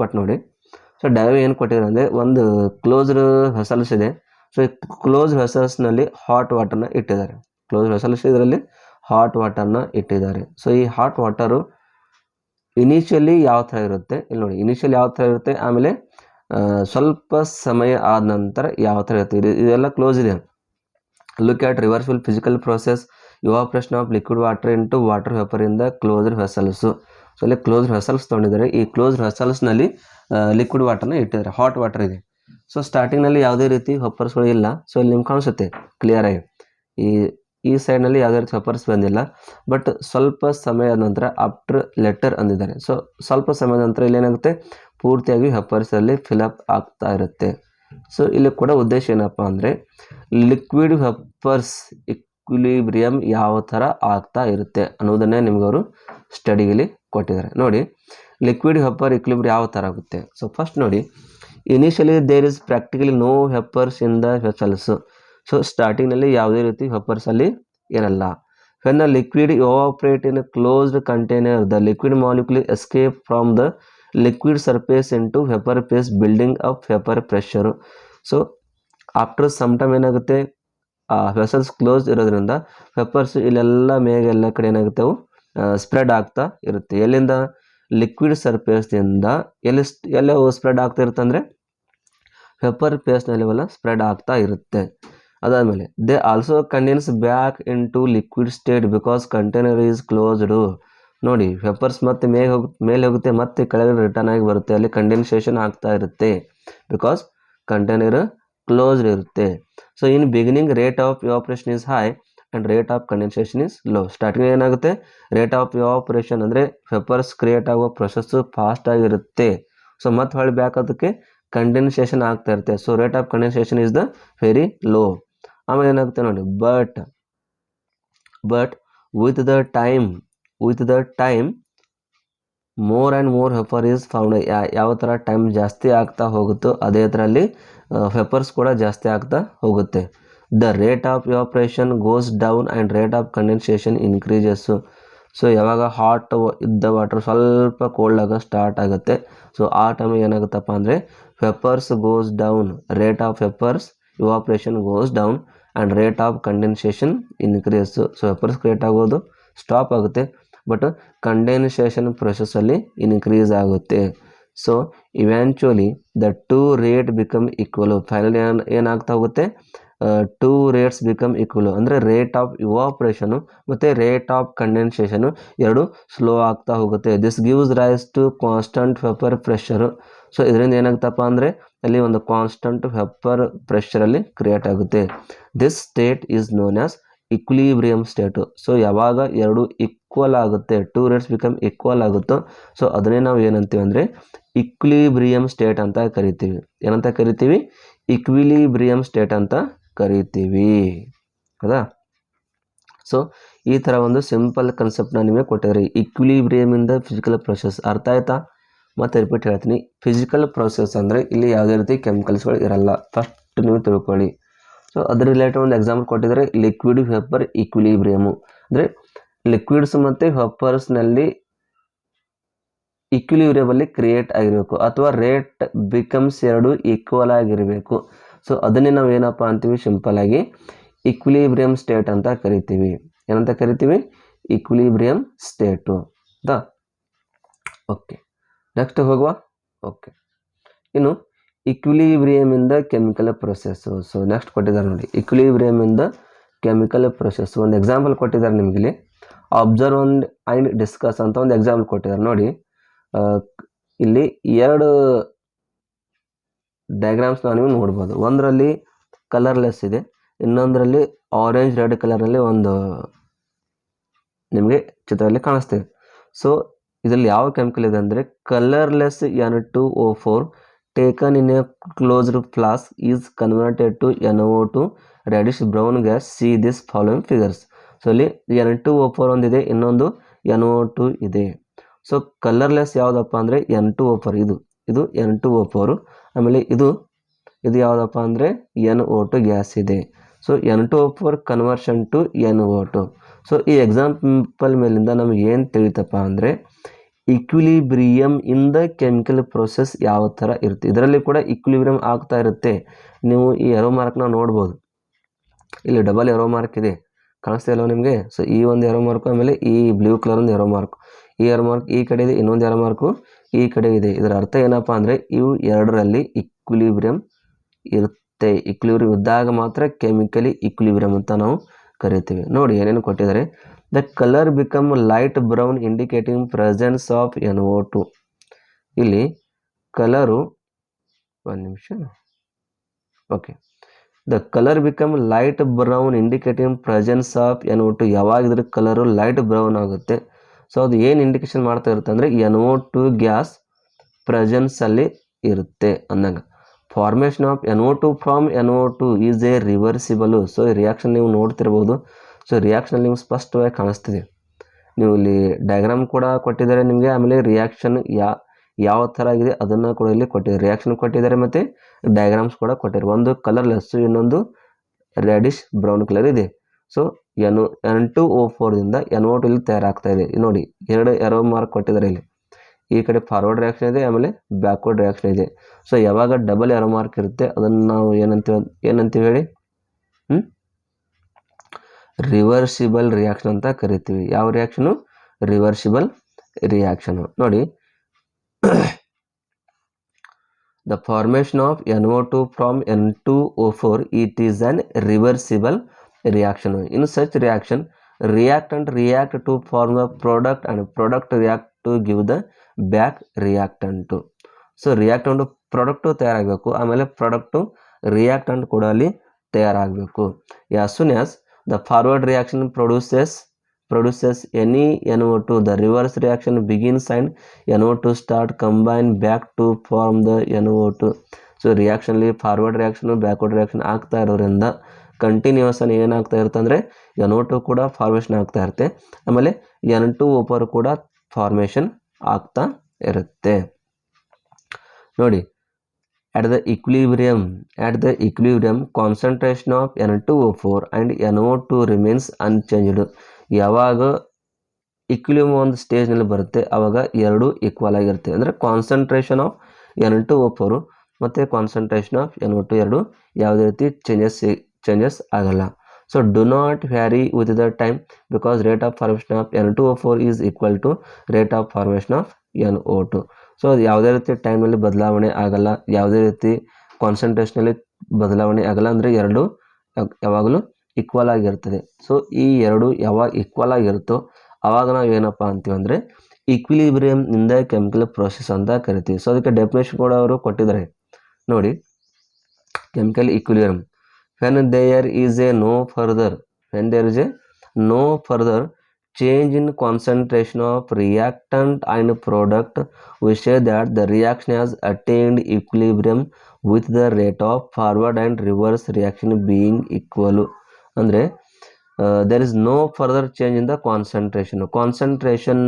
ಕೊಟ್ಟು ನೋಡಿ. ಸೊ ಡಯಾಗ್ರಾಮ್ ಏನು ಕೊಟ್ಟಿದ್ದಾರೆ ಅಂದರೆ ಒಂದು ಕ್ಲೋಸ್ಡ್ ವೆಸಲ್ಸ್ ಇದೆ. ಸೊ ಈ ಕ್ಲೋಸ್ ವೆಸಲ್ಸ್ನಲ್ಲಿ ಹಾಟ್ ವಾಟರ್ನ ಇಟ್ಟಿದ್ದಾರೆ. ಕ್ಲೋಸ್ ವೆಸಲ್ಸ್ ಇದರಲ್ಲಿ ಹಾಟ್ ವಾಟರ್ನ ಇಟ್ಟಿದ್ದಾರೆ. ಸೊ ಈ ಹಾಟ್ ವಾಟರು ಇನಿಷಿಯಲಿ ಯಾವ ಥರ ಇರುತ್ತೆ ಇಲ್ಲಿ ನೋಡಿ, ಇನಿಷಿಯಲಿ ಯಾವ ಥರ ಇರುತ್ತೆ, ಆಮೇಲೆ ಸ್ವಲ್ಪ ಸಮಯ ಆದ ನಂತರ ಯಾವ ಥರ ಇರುತ್ತೆ. ಇದೆಲ್ಲ ಕ್ಲೋಸ್ ಇದೆ. Look at reversible physical process, evaporation of liquid water into water vapour in the closed vessels. So ಇಲ್ಲಿ ಕ್ಲೋಸ್ಡ್ ವೆಸಲ್ಸ್ ತೊಗೊಂಡಿದ್ದಾರೆ. ಈ ಕ್ಲೋಸ್ಡ್ ವೆಸಲ್ಸ್ನಲ್ಲಿ ಲಿಕ್ವಿಡ್ ವಾಟರ್ನ ಇಟ್ಟಿದ್ದಾರೆ, ಹಾಟ್ ವಾಟರ್ ಇದೆ. ಸೊ ಸ್ಟಾರ್ಟಿಂಗ್ನಲ್ಲಿ ಯಾವುದೇ ರೀತಿ ವೆಪರ್ಸ್ಗಳು ಇಲ್ಲ. ಸೊ ಇಲ್ಲಿ ನಿಮ್ಗೆ ಕಾಣಿಸುತ್ತೆ ಕ್ಲಿಯರಾಗಿ, ಈ ಸೈಡ್ನಲ್ಲಿ ಯಾವುದೇ ರೀತಿ ವೆಪರ್ಸ್ ಬಂದಿಲ್ಲ. ಬಟ್ ಸ್ವಲ್ಪ ಸಮಯದ ನಂತರ ಆಫ್ಟರ್ ಲೆಟರ್ ಅಂದಿದ್ದಾರೆ. ಸೊ ಸ್ವಲ್ಪ ಸಮಯದ ನಂತರ ಇಲ್ಲಿ ಏನಾಗುತ್ತೆ, ಪೂರ್ತಿಯಾಗಿ ವೆಪರ್ಸಲ್ಲಿ ಫಿಲಪ್ ಆಗ್ತಾ ಇರುತ್ತೆ. ಸೊ ಇಲ್ಲಿ ಕೂಡ ಉದ್ದೇಶ ಏನಪ್ಪ ಅಂದರೆ ಲಿಕ್ವಿಡ್ ವೆಪರ್ಸ್ ಇಕ್ವಿಲಿಬ್ರಿಯಂ ಯಾವ ಥರ ಆಗ್ತಾ ಇರುತ್ತೆ ಅನ್ನೋದನ್ನೇ ನಿಮ್ಗೆ ಅವರು ಸ್ಟಡಿಯಲ್ಲಿ ಕೊಟ್ಟಿದ್ದಾರೆ. ನೋಡಿ ಲಿಕ್ವಿಡ್ ವೇಪರ್ ಇಕ್ವಿಲಿಬ್ರಿಯಂ ಯಾವ ಥರ ಆಗುತ್ತೆ. ಸೊ ಫಸ್ಟ್ ನೋಡಿ, initially there is practically no vapours in the vessels. So ಸ್ಟಾರ್ಟಿಂಗ್ನಲ್ಲಿ ಯಾವುದೇ ರೀತಿ ವೆಪರ್ಸಲ್ಲಿ ಇರಲ್ಲ. When the liquid evaporate in closed container, the liquid molecule escape from the liquid surface into vapour phase building up vapour pressure. So after some time ಏನಾಗುತ್ತೆ, vessels close ಇರೋದ್ರಿಂದ vapours ಇಲ್ಲೆಲ್ಲ ಮೇಗೆಲ್ಲ ಕಡೆ ಏನಾಗುತ್ತೆ, ಅವು ಸ್ಪ್ರೆಡ್ ಆಗ್ತಾ ಇರುತ್ತೆ. ಎಲ್ಲಿಂದ, ಲಿಕ್ವಿಡ್ ಸರ್ಫೇಸ್ನಿಂದ ಎಲ್ಲಿ ಸ್ಪ್ರೆಡ್ ಆಗ್ತಾ ಇರುತ್ತೆ ಅಂದರೆ ವೇಪರ್ ಫೇಸ್ನಲ್ಲಿ ಅವೆಲ್ಲ ಸ್ಪ್ರೆಡ್ ಆಗ್ತಾ ಇರುತ್ತೆ. ಅದಾದಮೇಲೆ they also condense back into liquid state because container is closed. ನೋಡಿ ವೇಪರ್ಸ್ ಮತ್ತೆ ಮೇಲೆ ಹೋಗುತ್ತೆ, ಮತ್ತೆ ಕೆಳಗಡೆ ರಿಟರ್ನ್ ಆಗಿ ಬರುತ್ತೆ, ಅಲ್ಲಿ ಕಂಡೆನ್ಸೇಷನ್ ಆಗ್ತಾ ಇರುತ್ತೆ ಬಿಕಾಸ್ ಕಂಟೈನರ್ ಕ್ಲೋಸ್ಡ್ ಇರುತ್ತೆ. So in beginning rate of evaporation is high and rate of condensation is low. Starting ಏನಾಗುತ್ತೆ, ರೇಟ್ ಆಫ್ ಇವಾಪರೇಷನ್ ಅಂದರೆ ವೇಪರ್ಸ್ ಕ್ರಿಯೇಟ್ ಆಗುವ ಪ್ರೊಸೆಸ್ಸು ಫಾಸ್ಟ್ ಆಗಿರುತ್ತೆ. ಸೊ ಮತ್ತೆ ಹೊಳ್ಳಿ ಬ್ಯಾಕ್ ಅದಕ್ಕೆ ಕಂಡೆನ್ಸೇಷನ್ ಆಗ್ತಾ ಇರುತ್ತೆ. So rate of condensation is the very low. ಆಮೇಲೆ ಏನಾಗುತ್ತೆ ನೋಡಿ, but with the time more and more vapour is found. ಯಾವ ಥರ ಟೈಮ್ ಜಾಸ್ತಿ ಆಗ್ತಾ ಹೋಗುತ್ತೋ ಅದೇ ಥರಲ್ಲಿ ವೇಪರ್ಸ್ ಕೂಡ ಜಾಸ್ತಿ ಆಗ್ತಾ ಹೋಗುತ್ತೆ. The rate of evaporation goes down and rate of condensation increases. So ಯಾವಾಗ ಹಾಟ್ ಇದ್ದ ವಾಟರ್ ಸ್ವಲ್ಪ ಕೋಲ್ಡ್ ಆಗ ಸ್ಟಾರ್ಟ್ ಆಗುತ್ತೆ. ಸೊ ಆ ಟೈಮಿಗೆ ಏನಾಗುತ್ತಪ್ಪ ಅಂದರೆ vapours goes down, rate of vapours evaporation goes down and rate of condensation increase. So vapours create ಆಗೋದು ಸ್ಟಾಪ್ ಆಗುತ್ತೆ, ಬಟ್ ಕಂಡೆನ್ಸೇಷನ್ ಪ್ರೊಸೆಸ್ಸಲ್ಲಿ ಇನ್ಕ್ರೀಸ್ ಆಗುತ್ತೆ. So eventually the two rate become equal. Finally ಏನಾಗ್ತಾ ಹೋಗುತ್ತೆ, ಟೂ ರೇಟ್ಸ್ ಬಿಕಮ್ ಈಕ್ವಲು ಅಂದರೆ rate of ಇವಾಪರೇಷನು ಮತ್ತು rate of ಕಂಡೆನ್ಸೇಷನು ಎರಡು slow ಆಗ್ತಾ ಹೋಗುತ್ತೆ. This gives rise to constant vapour pressure. So ಇದರಿಂದ ಏನಾಗುತ್ತಪ್ಪ ಅಂದರೆ ಅಲ್ಲಿ ಒಂದು ಕಾನ್ಸ್ಟಂಟ್ ವೇಪರ್ ಪ್ರೆಷರಲ್ಲಿ ಕ್ರಿಯೇಟ್ ಆಗುತ್ತೆ. This state is known as equilibrium state. So ಯಾವಾಗ ಎರಡು ಈಕ್ವಲ್ ಆಗುತ್ತೆ, ಟೂ ರೇಟ್ಸ್ ಬಿಕಮ್ ಈಕ್ವಲ್ ಆಗುತ್ತೋ ಸೊ ಅದನ್ನೇ ನಾವು ಏನಂತೀವಿ ಅಂದರೆ ಇಕ್ವಿಲಿಬ್ರಿಯಂ ಸ್ಟೇಟ್ ಅಂತ ಕರಿತೀವಿ. ಏನಂತ ಕರಿತೀವಿ, ಇಕ್ವಿಲಿಬ್ರಿಯಂ ಸ್ಟೇಟ್ ಅಂತ ಕರಿತೀವಿ, ಹೌದಾ. ಸೊ ಈ ಥರ ಒಂದು ಸಿಂಪಲ್ ಕಾನ್ಸೆಪ್ಟ್ನ ನಿಮಗೆ ಕೊಟ್ಟಿದ್ದಾರೆ. ಇಕ್ವಿಲಿಬ್ರಿಯಮ್ ಇಂದ ಫಿಸಿಕಲ್ ಪ್ರೊಸೆಸ್ ಅರ್ಥ ಆಯ್ತಾ? ಮತ್ತೆ ರಿಪೀಟ್ ಹೇಳ್ತೀನಿ, ಫಿಸಿಕಲ್ ಪ್ರೊಸೆಸ್ ಅಂದರೆ ಇಲ್ಲಿ ಯಾವುದೇ ರೀತಿ ಕೆಮಿಕಲ್ಸ್ಗಳು ಇರಲ್ಲ, ಫಸ್ಟ್ ನೀವು ತಿಳ್ಕೊಳ್ಳಿ. ಸೊ ಅದ್ರ ರಿಲೇಟೆಡ್ ಒಂದು ಎಕ್ಸಾಂಪಲ್ ಕೊಟ್ಟಿದ್ದಾರೆ, ಲಿಕ್ವಿಡ್ ವೇಪರ್ ಇಕ್ವಿಲಿಬ್ರಿಯಮು ಅಂದರೆ ಲಿಕ್ವಿಡ್ಸ್ ಮತ್ತು ವೇಪರ್ಸ್ನಲ್ಲಿ ಇಕ್ವಿಲಿಬ್ರಿಯಮಲ್ಲಿ ಕ್ರಿಯೇಟ್ ಆಗಿರಬೇಕು ಅಥವಾ ರೇಟ್ ಬಿಕಮ್ಸ್ ಎರಡು ಈಕ್ವಲ್ ಆಗಿರಬೇಕು. ಸೊ ಅದನ್ನೇ ನಾವು ಏನಪ್ಪ ಅಂತೀವಿ, ಸಿಂಪಲ್ ಆಗಿ ಇಕ್ವಿಲಿಬ್ರಿಯಂ ಸ್ಟೇಟ್ ಅಂತ ಕರಿತೀವಿ. ಏನಂತ ಕರಿತೀವಿ, ಇಕ್ವಿಲಿಬ್ರಿಯಂ ಸ್ಟೇಟು, ಹೌದಾ. ಓಕೆ, ನೆಕ್ಸ್ಟ್ ಹೋಗುವ. ಓಕೆ, ಇನ್ನು ಇಕ್ವಿಲಿಬ್ರಿಯಮ್ ಇಂದ ಕೆಮಿಕಲ್ ಪ್ರೊಸೆಸ್ಸು. ಸೊ ನೆಕ್ಸ್ಟ್ ಕೊಟ್ಟಿದ್ದಾರೆ ನೋಡಿ, ಇಕ್ವಿಲಿಬ್ರಿಯಮ್ ಇಂದ ಕೆಮಿಕಲ್ ಪ್ರೊಸೆಸ್. ಒಂದು ಎಕ್ಸಾಂಪಲ್ ಕೊಟ್ಟಿದ್ದಾರೆ ನಿಮಗಿಲ್ಲಿ, ಅಬ್ಸರ್ವ್ ಆ್ಯಂಡ್ ಡಿಸ್ಕಸ್ ಅಂತ ಒಂದು ಎಕ್ಸಾಂಪಲ್ ಕೊಟ್ಟಿದ್ದಾರೆ ನೋಡಿ. ಇಲ್ಲಿ ಎರಡು ಡಯಾಗ್ರಾಮ್ಸ್ನ ನೀವು ನೋಡ್ಬೋದು. ಒಂದರಲ್ಲಿ ಕಲರ್ಲೆಸ್ ಇದೆ, ಇನ್ನೊಂದರಲ್ಲಿ ಆರೆಂಜ್ ರೆಡ್ ಕಲರಲ್ಲಿ ಒಂದು ನಿಮಗೆ ಚಿತ್ರದಲ್ಲಿ ಕಾಣಿಸ್ತಿದೆ. ಸೊ ಇದರಲ್ಲಿ ಯಾವ ಕೆಮಿಕಲ್ ಇದೆ ಅಂದರೆ colourless N2O4 taken in a closed flask is converted to NO2 reddish brown gas. See this following figures. So ಇಲ್ಲಿ N2O4 ಒಂದಿದೆ, ಇನ್ನೊಂದು NO2 ಇದೆ. ಸೊ ಕಲರ್ಲೆಸ್ ಯಾವುದಪ್ಪ ಅಂದರೆ N2O4, ಇದು N2O4. ಆಮೇಲೆ ಇದು ಯಾವುದಪ್ಪ ಅಂದರೆ NO2 ಗ್ಯಾಸ್ ಇದೆ. So N2O4 conversion to NO2. So ಈ ಎಕ್ಸಾಂಪಲ್ ಮೇಲಿಂದ ನಮಗೆ ಏನು ತಿಳಿತಪ್ಪ ಅಂದರೆ equilibrium in the chemical process ಯಾವ ಥರ ಇರುತ್ತೆ. ಇದರಲ್ಲಿ ಕೂಡ ಇಕ್ವಿಲಿಬ್ರಿಯಮ್ ಆಗ್ತಾ ಇರುತ್ತೆ. ನೀವು ಈ ಎರೋ ಮಾರ್ಕ್ನ ನೋಡ್ಬೋದು, ಇಲ್ಲಿ ಡಬಲ್ ಎರೋ ಮಾರ್ಕ್ ಇದೆ, ಕಾಣಿಸ್ತಾ ಇಲ್ಲವ ನಿಮಗೆ? ಸೊ ಈ ಒಂದು ಎರೋ ಮಾರ್ಕು, ಆಮೇಲೆ ಈ ಬ್ಲೂ ಕಲರ್ ಒಂದು ಎರೋ ಮಾರ್ಕ್, ಈ ಎರೋ ಮಾರ್ಕ್ ಈ ಕಡೆ ಇದೆ, ಇನ್ನೊಂದು ಎರೋ ಮಾರ್ಕು ಈ ಕಡೆ ಇದೆ. ಇದರ ಅರ್ಥ ಏನಪ್ಪ ಅಂದರೆ ಇವು ಎರಡರಲ್ಲಿ ಇಕ್ವಿಲಿಬ್ರಿಯಮ್ ಇರುತ್ತೆ. ಇಕ್ವಿಲಿಬ್ರಿಯಮ್ ಇದ್ದಾಗ ಮಾತ್ರ ಕೆಮಿಕಲಿ ಇಕ್ವಿಲಿಬ್ರಿಯಮ್ ಅಂತ ನಾವು ಕರಿತೀವಿ. ನೋಡಿ ಏನೇನು ಕೊಟ್ಟಿದ್ದಾರೆ. The colour become light brown indicating presence of NO2. ಇಲ್ಲಿ ಕಲರು, ಒಂದು ನಿಮಿಷ, okay. The colour become light brown indicating presence of NO2. ಯಾವಾಗಿದ್ರೆ ಕಲರು ಲೈಟ್ ಬ್ರೌನ್ ಆಗುತ್ತೆ. ಸೊ ಅದು ಏನು ಇಂಡಿಕೇಶನ್ ಮಾಡ್ತಾ ಇರುತ್ತೆ ಅಂದರೆ NO2 ಗ್ಯಾಸ್ ಪ್ರೆಸೆನ್ಸಲ್ಲಿ ಇರುತ್ತೆ ಅಂದಂಗೆ. Formation of NO2 from NO2 is a reversible. So ಈ ರಿಯಾಕ್ಷನ್ ನೀವು ನೋಡ್ತಿರ್ಬೋದು. ಸೊ ರಿಯಾಕ್ಷನಲ್ಲಿ ನಿಮ್ಗೆ ಸ್ಪಷ್ಟವಾಗಿ ಕಾಣಿಸ್ತಿದೆ. ನೀವು ಇಲ್ಲಿ ಡಯಾಗ್ರಾಮ್ ಕೂಡ ಕೊಟ್ಟಿದ್ದಾರೆ ನಿಮಗೆ, ಆಮೇಲೆ ರಿಯಾಕ್ಷನ್ ಯಾವ ಥರ ಆಗಿದೆ ಅದನ್ನು ಕೂಡ ಇಲ್ಲಿ ಕೊಟ್ಟಿದ್ದಾರೆ. ರಿಯಾಕ್ಷನ್ ಕೊಟ್ಟಿದ್ದಾರೆ ಮತ್ತು ಡಯಾಗ್ರಾಮ್ಸ್ ಕೂಡ ಕೊಟ್ಟಿದ್ದಾರೆ. ಒಂದು ಕಲರ್ಲೆಸ್ಸು, ಇನ್ನೊಂದು ರೆಡಿಶ್ ಬ್ರೌನ್ ಕಲರ್ ಇದೆ. ಸೊ N2O4ದಿಂದ NO2 ಇಲ್ಲಿ ತಯಾರಾಗ್ತಾ ಇದೆ. ನೋಡಿ ಎರಡು ಎರೋ ಮಾರ್ಕ್ ಕೊಟ್ಟಿದ್ದಾರೆ ಇಲ್ಲಿ. ಈ ಕಡೆ ಫಾರ್ವರ್ಡ್ ರಿಯಾಕ್ಷನ್ ಇದೆ, ಆಮೇಲೆ ಬ್ಯಾಕ್ವರ್ಡ್ ರಿಯಾಕ್ಷನ್ ಇದೆ. ಸೊ ಯಾವಾಗ ಡಬಲ್ ಎರೋ ಮಾರ್ಕ್ ಇರುತ್ತೆ ಅದನ್ನು ನಾವು ಏನಂತೀವಿ ಹೇಳಿ? ರಿವರ್ಸಿಬಲ್ ರಿಯಾಕ್ಷನ್ ಅಂತ ಕರಿತೀವಿ. ಯಾವ ರಿಯಾಕ್ಷನು? Reversible reaction. ನೋಡಿ, the formation of NO2 from N2O4 it is an reversible reaction. In such reaction, reactant react to form the product and product react to give the back reactant. So reactant product ತಯಾರಾಗಬೇಕು, ಆಮೇಲೆ product reactant ಕೂಡ ಅಲ್ಲಿ ತಯಾರಾಗಬೇಕು. as soon as the forward reaction produces any NO2, the reverse reaction begins and NO2 start combine back to form the NO2. So ರಿಯಾಕ್ಷನ್ಲಿ forward reaction backward reaction ಆಗ್ತಾ ಇರೋದ್ರಿಂದ continuous ಆಗಿ ಏನಾಗ್ತಾ ಇರುತ್ತೆ ಅಂದರೆ NO2 ಕೂಡ ಫಾರ್ಮೇಷನ್ ಆಗ್ತಾ ಇರುತ್ತೆ, ಆಮೇಲೆ N2O4 ಕೂಡ ಫಾರ್ಮೇಷನ್ ಆಗ್ತಾ ಇರುತ್ತೆ. ನೋಡಿ, at the equilibrium concentration of N2O4 and NO2 remains unchanged. ಯಾವಾಗ ಇಕ್ವಿಲಿಬ್ರಿಯಮ್ ಒಂದು ಸ್ಟೇಜ್ನಲ್ಲಿ ಬರುತ್ತೆ ಆವಾಗ ಎರಡು ಈಕ್ವಲ್ ಆಗಿರುತ್ತೆ. ಅಂದರೆ ಕಾನ್ಸಂಟ್ರೇಷನ್ ಆಫ್ N2O4 ಮತ್ತು ಕಾನ್ಸಂಟ್ರೇಷನ್ ಆಫ್ NO2 ಎರಡು ಯಾವುದೇ ರೀತಿ ಚೇಂಜಸ್ ಆಗಲ್ಲ. So do not vary with the time because rate of formation of N2O4 is equal to rate of formation of NO2. So ಅದು ಯಾವುದೇ ರೀತಿ ಟೈಮಲ್ಲಿ ಬದಲಾವಣೆ ಆಗಲ್ಲ, ಯಾವುದೇ ರೀತಿ ಕಾನ್ಸಂಟ್ರೇಷನಲ್ಲಿ ಬದಲಾವಣೆ ಆಗಲ್ಲ. ಅಂದರೆ ಎರಡು ಯಾವಾಗಲೂ ಈಕ್ವಲ್ ಆಗಿರ್ತದೆ. ಸೊ ಈ ಎರಡು ಯಾವಾಗ ಈಕ್ವಲ್ ಆಗಿರುತ್ತೋ ಆವಾಗ ನಾವು ಏನಪ್ಪ ಅಂತೀವಿ ಅಂದರೆ equilibrium in the chemical process ಅಂತ ಕರಿತೀವಿ. ಸೊ ಅದಕ್ಕೆ ಡೆಫಿನೇಷನ್ ಕೂಡ ಅವರು ಕೊಟ್ಟಿದ್ದಾರೆ ನೋಡಿ. Chemical equilibrium when there is a no further change in concentration of reactant and product, we say that the reaction has attained equilibrium with the rate of forward and reverse reaction being equal. ಅಂದರೆ there is no further change in the concentration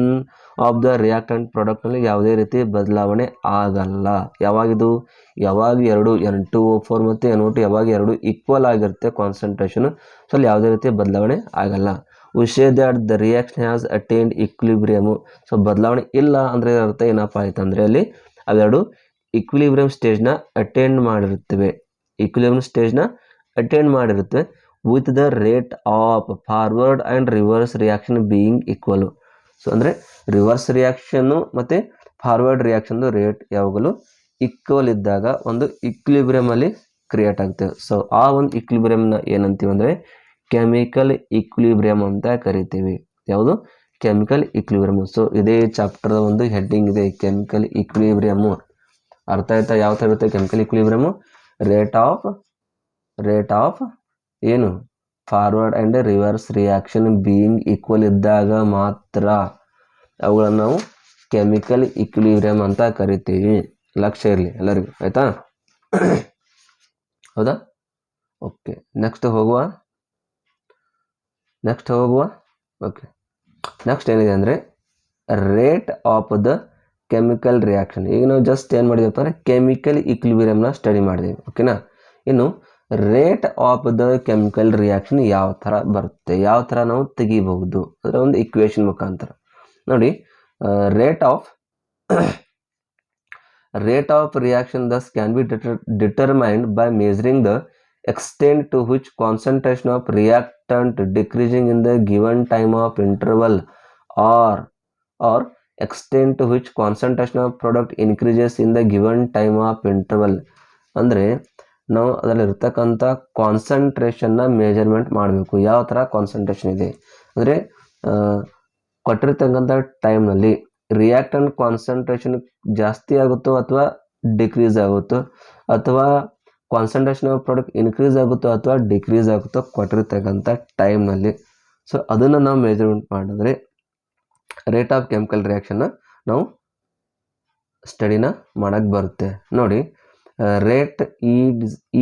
of the reactant product ನಲ್ಲಿ ಯಾವುದೇ ರೀತಿ ಬದಲಾವಣೆ ಆಗಲ್ಲ. ಯಾವಾಗ ಎರಡು N2O4 ಮತ್ತು NO2 ಯಾವಾಗ ಎರಡು ಈಕ್ವಲ್ ಆಗಿರುತ್ತೆ ಕಾನ್ಸಂಟ್ರೇಷನ್, ಸೊ ಅಲ್ಲಿ ಯಾವುದೇ ರೀತಿ ಬದಲಾವಣೆ ಆಗಲ್ಲ. we say that the reaction has attained equilibrium. So ಬದಲಾವಣೆ ಇಲ್ಲ ಅಂದರೆ ಅರ್ಥ ಏನಪ್ಪ ಆಯ್ತು ಅಂದರೆ ಅಲ್ಲಿ ಅವೆರಡು ಈಕ್ವಿಲಿಬ್ರಿಯಮ್ ಸ್ಟೇಜ್ನ ಅಟೆಂಡ್ ಮಾಡಿರುತ್ತೆ with the rate of forward and reverse reaction being equal. So ಅಂದರೆ ರಿವರ್ಸ್ ರಿಯಾಕ್ಷನ್ನು ಮತ್ತು ಫಾರ್ವರ್ಡ್ ರಿಯಾಕ್ಷನ್ದು ರೇಟ್ ಯಾವಾಗಲೂ ಈಕ್ವಲ್ ಇದ್ದಾಗ ಒಂದು ಈಕ್ವಿಲಿಬ್ರಿಯಮಲ್ಲಿ ಕ್ರಿಯೇಟ್ ಆಗ್ತದೆ. ಸೊ ಆ ಒಂದು ಈಕ್ವಿಲಿಬ್ರಿಯಮ್ನ ಏನಂತೀವಿ ಅಂದರೆ ಕೆಮಿಕಲ್ ಈಕ್ವಿಲಿಬ್ರಿಯಮ್ ಅಂತ ಕರಿತೀವಿ. ಯಾವುದು? Chemical equilibrium. ಸೊ ಇದೇ ಚಾಪ್ಟರ್ ಒಂದು ಹೆಡ್ಡಿಂಗ್ ಇದೆ, ಕೆಮಿಕಲ್ ಈಕ್ವಿಲಿಬ್ರಿಯಮ್ ಅರ್ಥ ಆಯ್ತಾ ಯಾವ ಥರ ಇರುತ್ತೆ ಕೆಮಿಕಲ್ ಇಕ್ವಿಲಿಬ್ರಿಯಮ್? ರೇಟ್ ಆಫ್ ಏನು forward and reverse reaction being equal ಇದ್ದಾಗ ಮಾತ್ರ ಅವುಗಳನ್ನು ನಾವು ಕೆಮಿಕಲ್ ಇಕ್ವಿಲಿಬ್ರಿಯಮ್ ಅಂತ ಕರಿತೀವಿ. ಲಕ್ಷ್ಯ ಇರಲಿ ಎಲ್ಲರಿಗೂ, ಆಯಿತಾ? ಹೌದಾ? ಓಕೆ, ನೆಕ್ಸ್ಟ್ ಹೋಗುವ. ಓಕೆ, ನೆಕ್ಸ್ಟ್ ಏನಿದೆ ಅಂದರೆ rate of the chemical reaction. ಈಗ ನಾವು ಜಸ್ಟ್ ಏನು ಮಾಡಿದೆವಪ್ಪ ಅಂದರೆ ಕೆಮಿಕಲ್ ಇಕ್ವಿಲಿಬ್ರಿಯಮ್ನ ಸ್ಟಡಿ ಮಾಡಿದ್ದೀವಿ, ಓಕೆನಾ? ಇನ್ನು rate of the chemical reaction ಯಾವ ಥರ ಬರುತ್ತೆ, ಯಾವ ಥರ ನಾವು ತೆಗಿಬಹುದು ಅದರ ಒಂದು ಇಕ್ವೇಷನ್ ಮುಖಾಂತರ ನೋಡಿ. Rate of reaction thus can be determined by measuring the extent to which concentration of reactant decreasing in the given time of interval or extent to which concentration of product increases in the given time of interval. ಅಂದರೆ ನಾವು ಅದರಲ್ಲಿರ್ತಕ್ಕಂಥ ಕಾನ್ಸಂಟ್ರೇಷನ್ನ measurement ಮಾಡಬೇಕು. ಯಾವ ಥರ concentration ಇದೆ ಅಂದರೆ ಕೊಟ್ಟಿರ್ತಕ್ಕಂಥ ಟೈಮ್ನಲ್ಲಿ reactant concentration ಜಾಸ್ತಿ ಆಗುತ್ತೋ ಅಥವಾ ಡಿಕ್ರೀಸ್ ಆಗುತ್ತೋ, ಅಥವಾ ಕಾನ್ಸಂಟ್ರೇಷನ್ ಆಫ್ ಪ್ರಾಡಕ್ಟ್ ಇನ್ಕ್ರೀಸ್ ಆಗುತ್ತೋ ಅಥವಾ ಡಿಕ್ರೀಸ್ ಆಗುತ್ತೋ ಕೊಟ್ಟಿರ್ತಕ್ಕಂಥ ಟೈಮ್ನಲ್ಲಿ. ಸೊ ಅದನ್ನು ನಾವು ಮೆಜರ್ಮೆಂಟ್ ಮಾಡಿದ್ರೆ ರೇಟ್ ಆಫ್ ಕೆಮಿಕಲ್ ರಿಯಾಕ್ಷನ್ನ ನಾವು ಸ್ಟಡಿನ ಮಾಡೋಕ್ಕೆ ಬರುತ್ತೆ. ನೋಡಿ, ರೇಟ್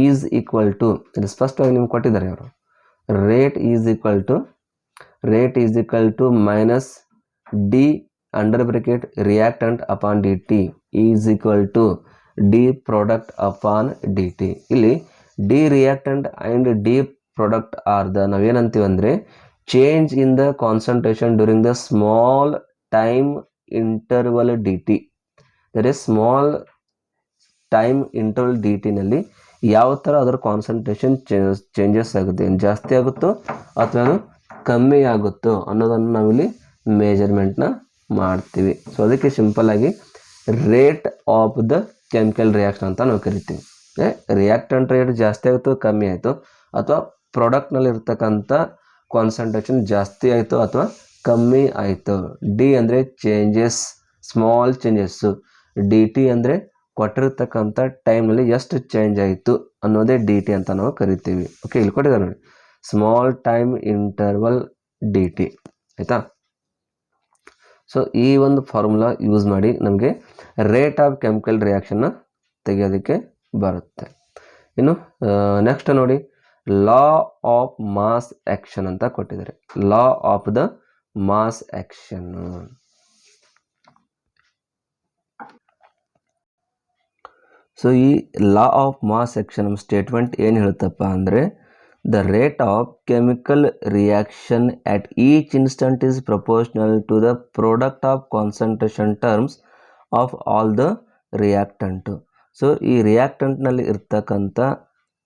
ಈಸ್ ಈಕ್ವಲ್ ಟು, ಇದು ಸ್ಪಷ್ಟವಾಗಿ ನಿಮ್ಗೆ ಕೊಟ್ಟಿದ್ದಾರೆ ಅವರು, rate is equal to minus D under bracket reactant upon D T is equal to D product upon D T. ಇಲ್ಲಿ D reactant and D product are the ನಾವೇನಂತೀವಿ ಅಂದರೆ change in the concentration during the small time interval D T. That is small time interval D ಟಿನಲ್ಲಿ ಯಾವ ಥರ ಅದರ concentration changes ಆಗುತ್ತೆ, ಏನು ಜಾಸ್ತಿ ಆಗುತ್ತೋ ಅಥವಾ ಕಮ್ಮಿ ಆಗುತ್ತೋ ಅನ್ನೋದನ್ನು ನಾವಿಲ್ಲಿ ಮೆಜರ್ಮೆಂಟ್ನ ಮಾಡ್ತೀವಿ. ಸೊ ಅದಕ್ಕೆ ಸಿಂಪಲ್ಲಾಗಿ rate of the chemical reaction ಅಂತ ನಾವು ಕರಿತೀವಿ. ರಿಯಾಕ್ಟೆಂಟ್ ರೇಟ್ ಜಾಸ್ತಿ ಆಯಿತು ಕಮ್ಮಿ ಆಯಿತು, ಅಥವಾ ಪ್ರಾಡಕ್ಟ್ನಲ್ಲಿ ಇರ್ತಕ್ಕಂಥ ಕಾನ್ಸಂಟ್ರೇಷನ್ ಜಾಸ್ತಿ ಆಯಿತು ಅಥವಾ ಕಮ್ಮಿ ಆಯಿತು. ಡಿ ಅಂದರೆ changes, small changes. D T ಅಂದರೆ ಕೊಟ್ಟಿರ್ತಕ್ಕಂಥ ಟೈಮ್ನಲ್ಲಿ ಎಷ್ಟು ಚೇಂಜ್ ಆಯಿತು ಅನ್ನೋದೇ ಡಿ ಟಿ ಅಂತ ನಾವು ಕರಿತೀವಿ. ಓಕೆ, ಇಲ್ಲಿ ಕೊಟ್ಟಿದ್ದಾರೆ ನೋಡಿ, small time interval D T, ಆಯಿತಾ? ಸೊ ಈ ಒಂದು ಫಾರ್ಮುಲಾ ಯೂಸ್ ಮಾಡಿ ನಮಗೆ ರೇಟ್ ಆಫ್ ಕೆಮಿಕಲ್ ರಿಯಾಕ್ಷನ್ನ ತೆಗೆಯೋದಕ್ಕೆ ಬರುತ್ತೆ. ಇನ್ನು ನೆಕ್ಸ್ಟ್ ನೋಡಿ, ಲಾ ಆಫ್ ಮಾಸ್ ಆ್ಯಕ್ಷನ್ ಅಂತ ಕೊಟ್ಟಿದ್ದಾರೆ. Law of the mass action. So ಈ law of mass action statement ಏನು ಹೇಳುತ್ತಪ್ಪ ಅಂದರೆ the rate of chemical reaction at each instant is proportional to the product of concentration terms of all the reactant. So ಈ ರಿಯಾಕ್ಟೆಂಟ್ನಲ್ಲಿ ಇರ್ತಕ್ಕಂಥ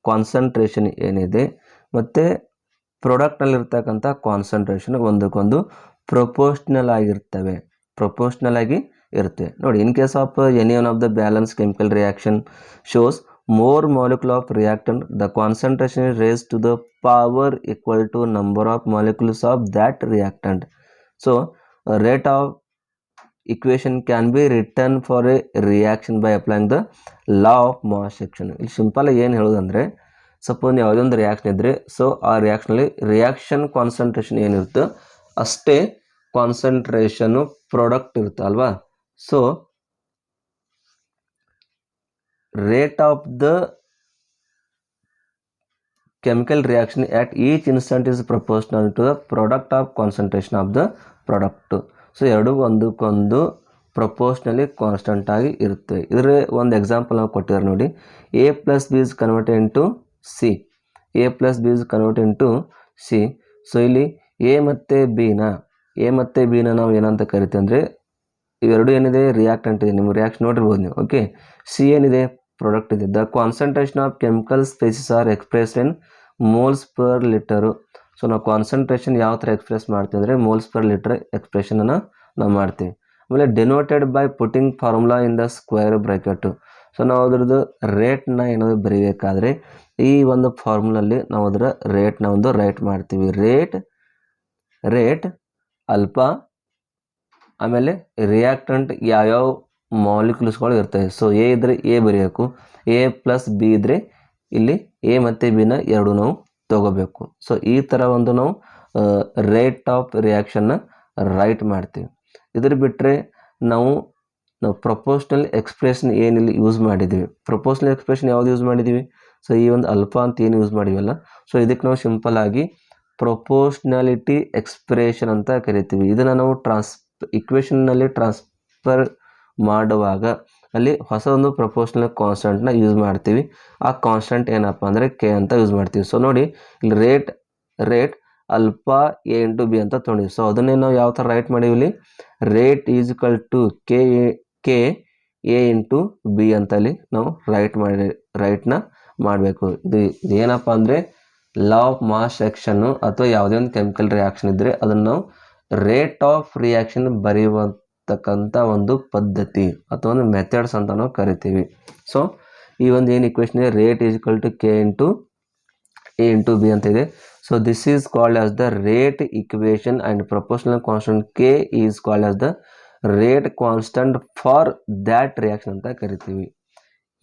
concentration ಏನಿದೆ ಮತ್ತು ಪ್ರಾಡಕ್ಟ್ನಲ್ಲಿ ಇರ್ತಕ್ಕಂಥ concentration ಒಂದಕ್ಕೊಂದು ಪ್ರೊಪೋರ್ಷ್ನಲ್ ಆಗಿರ್ತವೆ, ನೋಡಿ. In case of any one of the balance chemical reaction shows more molecule of reactant, the concentration is raised to the power equal to number of molecules of that reactant. So rate of equation can be written for a reaction by applying the law of mass action. ಇಲ್ಲಿ simple ಏನು ಹೇಳೋದಂದರೆ, suppose ಯಾವುದೇ ಒಂದು reaction ಇದ್ದರೆ, so ಆ ರಿಯಾಕ್ಷನಲ್ಲಿ reaction concentration ಏನಿರುತ್ತೋ ಅಷ್ಟೇ concentration product ಇರುತ್ತೆ ಅಲ್ವಾ. So rate of the chemical reaction at each instant is proportional to the product of concentration of the product. So ಎರಡು ಒಂದಕ್ಕೊಂದು ಪ್ರಪೋರ್ಷ್ನಲಿ ಕಾನ್ಸ್ಟೆಂಟ್ ಆಗಿ ಇರುತ್ತೆ. ಇದರ ಒಂದು ಎಕ್ಸಾಂಪಲ್ ನಾವು ಕೊಟ್ಟಿದ್ದಾರೆ ನೋಡಿ, A plus B is converted into C. So ಇಲ್ಲಿ ಎ ಮತ್ತು ಬಿನ ನಾವು ಏನಂತ ಕರಿತೀವಿ ಅಂದರೆ, ಇವೆರಡು ಏನಿದೆ ರಿಯಾಕ್ಟೆಂಟ್ ಇದೆ, ನಿಮ್ಮ ರಿಯಾಕ್ಷನ್ ನೋಡಿರ್ಬೋದು ನೀವು. ಓಕೆ, ಸಿ ಏನಿದೆ ಪ್ರಾಡಕ್ಟ್ ಇದೆ. The concentration of chemical species are expressed in moles per litre. So ನಾವು ಕಾನ್ಸಂಟ್ರೇಷನ್ ಯಾವ ಥರ ಎಕ್ಸ್ಪ್ರೆಸ್ ಮಾಡ್ತೀವಿ ಅಂದರೆ ಮೋಲ್ಸ್ ಪರ್ ಲೀಟರ್ ಎಕ್ಸ್ಪ್ರೆಷನನ್ನು ನಾವು ಮಾಡ್ತೀವಿ. ಆಮೇಲೆ denoted by putting formula in the square bracket. So ನಾವು ಅದ್ರದ್ದು ರೇಟ್ನ ಏನಾದರೂ ಬರೀಬೇಕಾದ್ರೆ ಈ ಒಂದು ಫಾರ್ಮುಲಲ್ಲಿ ನಾವು ಅದರ ರೇಟ್ನ ಒಂದು ರೈಟ್ ಮಾಡ್ತೀವಿ. ರೇಟ್ ಅಲ್ಫಾ, ಆಮೇಲೆ ರಿಯಾಕ್ಟೆಂಟ್ ಯಾವ್ಯಾವ ಮಾಲಿಕ್ಯೂಲ್ಸ್ಗಳು ಇರ್ತವೆ. ಸೊ ಎ ಇದ್ದರೆ ಎ ಬರೆಯಬೇಕು, ಎ ಪ್ಲಸ್ ಬಿ ಇದ್ದರೆ ಇಲ್ಲಿ ಎ ಮತ್ತು ಬಿನ ಎರಡು ನಾವು ತಗೋಬೇಕು. ಸೊ ಈ ಥರ ಒಂದು ನಾವು ರೇಟ್ ಆಫ್ ರಿಯಾಕ್ಷನ್ನ ರೈಟ್ ಮಾಡ್ತೀವಿ. ಇದ್ರ ಬಿಟ್ಟರೆ ನಾವು ಪ್ರಪೋರ್ಷನಲ್ ಎಕ್ಸ್ಪ್ರೆಷನ್ ಏನಿಲ್ಲಿ ಯೂಸ್ ಮಾಡಿದ್ದೀವಿ, ಪ್ರಪೋರ್ಷನಲ್ ಎಕ್ಸ್ಪ್ರೆಷನ್ ಯಾವ್ದು ಯೂಸ್ ಮಾಡಿದ್ದೀವಿ? ಸೊ ಈ ಒಂದು ಅಲ್ಫಾ ಅಂತ ಏನು ಯೂಸ್ ಮಾಡಿವಲ್ಲ, ಸೊ ಇದಕ್ಕೆ ನಾವು ಸಿಂಪಲ್ ಆಗಿ ಪ್ರೊಪೋರ್ಷನಾಲಿಟಿ ಎಕ್ಸ್ಪ್ರೆಷನ್ ಅಂತ ಕರಿತೀವಿ. ಇದನ್ನು ನಾವು ಇಕ್ವೇಷನ್ನಲ್ಲಿ ಟ್ರಾನ್ಸ್ಫರ್ ಮಾಡುವಾಗ ಅಲ್ಲಿ ಹೊಸ ಒಂದು ಪ್ರಪೋರ್ಷನಲ್ ಕಾನ್ಸ್ಟೆಂಟ್ನ ಯೂಸ್ ಮಾಡ್ತೀವಿ. ಆ ಕಾನ್ಸ್ಟೆಂಟ್ ಏನಪ್ಪ ಅಂದರೆ ಕೆ ಅಂತ ಯೂಸ್ ಮಾಡ್ತೀವಿ. ಸೊ ನೋಡಿ ಇಲ್ಲಿ rate alpha A into B ಅಂತ ತೊಗೊಂಡಿವಿ. ಸೊ ಅದನ್ನೇ ನಾವು ಯಾವ ಥರ ರೈಟ್ ಮಾಡೀವಿ ಇಲ್ಲಿ, rate is equal to K A into B ಅಂತಲ್ಲಿ ನಾವು ರೈಟ್ನ ಮಾಡಬೇಕು. ಇದು ಏನಪ್ಪ ಅಂದರೆ ಲಾ ಆಫ್ ಮಾಸ್ ಸೆಕ್ಷನ್ನು ಅಥವಾ ಯಾವುದೇ ಒಂದು ಕೆಮಿಕಲ್ ರಿಯಾಕ್ಷನ್ ಇದ್ದರೆ ಅದನ್ನು ನಾವು ರೇಟ್ ಆಫ್ ರಿಯಾಕ್ಷನ್ ಬರೆಯುವಂತಕ್ಕಂಥ ಒಂದು ಪದ್ಧತಿ ಅಥವಾ ಒಂದು ಮೆಥಡ್ಸ್ ಅಂತ ನಾವು ಕರಿತೀವಿ. ಸೊ ಈ ಒಂದು ಏನು ಇಕ್ವೇಷನ್ ಇದೆ, rate is equal to K into A into B ಅಂತ ಇದೆ. So this is called as the rate equation and proportional constant K is called as the rate constant for that reaction ಅಂತ ಕರಿತೀವಿ.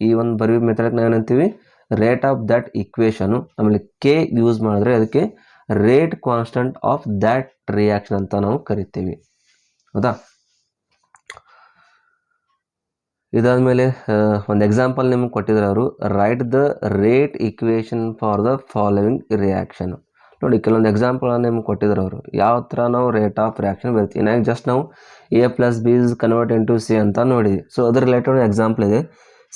ಈ ಒಂದು ಬರೆಯುವ ಮೆಥಡ್ಗೆ ನಾವು ಏನಂತೀವಿ, ರೇಟ್ ಆಫ್ ದ್ಯಾಟ್ ಇಕ್ವೇಷನು, ಆಮೇಲೆ ಕೆ ಯೂಸ್ ಮಾಡಿದ್ರೆ ಅದಕ್ಕೆ rate constant of that reaction ಅಂತ ನಾವು ಕರಿತೀವಿ. ಹೌದಾ? ಇದಾದಮೇಲೆ ಒಂದು ಎಕ್ಸಾಂಪಲ್ ನಿಮ್ಗೆ ಕೊಟ್ಟಿದ್ದಾರೆ ಅವರು, right the rate equation for the following reaction. ನೋಡಿ ಕೆಲವೊಂದು ಎಕ್ಸಾಂಪಲ್ ನಿಮ್ಗೆ ಕೊಟ್ಟಿದ್ದಾರೆ ಅವರು, ಯಾವ ಥರ ನಾವು ರೇಟ್ ಆಫ್ ರಿಯಾಕ್ಷನ್ ಬರ್ತೀವಿ. ನಾನು ಜಸ್ಟ್ ನಾವು A plus B is convert into C ಅಂತ ನೋಡಿದ್ವಿ. ಸೊ ಅದ್ರ ರಿಲೇಟೆಡ್ ಎಕ್ಸಾಂಪಲ್ ಇದೆ,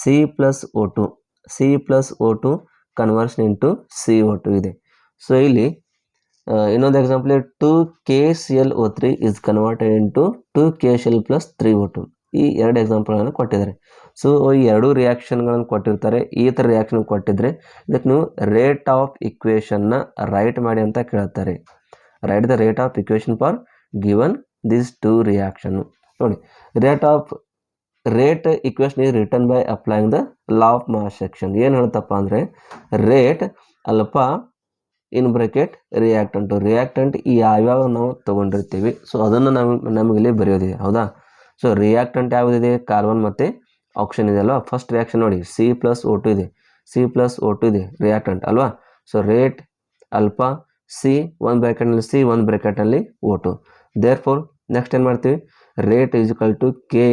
C plus O two conversion into CO2 ಇದೆ. ಸೊ ಇಲ್ಲಿ ಇನ್ನೊಂದು example 2KClO3 is converted into 2KCl plus 3O2. ಈ ಎರಡು ಎಕ್ಸಾಂಪಲ್ಗಳನ್ನು ಕೊಟ್ಟಿದ್ದಾರೆ. ಸೊ ಈ ಎರಡು ರಿಯಾಕ್ಷನ್ಗಳನ್ನು ಕೊಟ್ಟಿರ್ತಾರೆ. ಈ ಥರ ರಿಯಾಕ್ಷನ್ ಕೊಟ್ಟಿದ್ರೆ ಇದಕ್ಕೆ ನೀವು ರೇಟ್ ಆಫ್ ಇಕ್ವೇಷನ್ನ ರೈಟ್ ಮಾಡಿ ಅಂತ ಕೇಳ್ತಾರೆ. Write the rate of equation for given this to reaction. ನೋಡಿ rate equation is written by applying the law of mass section. ಏನು ಹೇಳ್ತಪ್ಪ ಅಂದರೆ rate alpha in bracket reactant ಈ ಯಾವ್ಯಾವ ನಾವು ತೊಗೊಂಡಿರ್ತೀವಿ. ಸೊ ಅದನ್ನು ನಮಗಿಲ್ಲಿ ಬರೆಯೋದಿದೆ. ಹೌದಾ? ಸೊ ರಿಯಾಕ್ಟೆಂಟ್ ಯಾವುದಿದೆ, ಕಾರ್ಬನ್ ಮತ್ತು ಆಕ್ಸಿಜನ್ ಇದೆ ಅಲ್ವಾ. ಫಸ್ಟ್ ರಿಯಾಕ್ಷನ್ ನೋಡಿ, ಸಿ ಪ್ಲಸ್ ಓ ಟು ಇದೆ ರಿಯಾಕ್ಟೆಂಟ್ ಅಲ್ವಾ. ಸೊ ರೇಟ್ ಅಲ್ಫಾ ಸಿ ಒಂದು ಬ್ರ್ಯಾಕೆಟ್ನಲ್ಲಿ ಸಿ ಒಂದು ಬ್ರ್ಯಾಕೆಟ್ನಲ್ಲಿ O2. ದೇರ್ಫೋರ್ ನೆಕ್ಸ್ಟ್ ಏನು ಮಾಡ್ತೀವಿ, rate is equal to K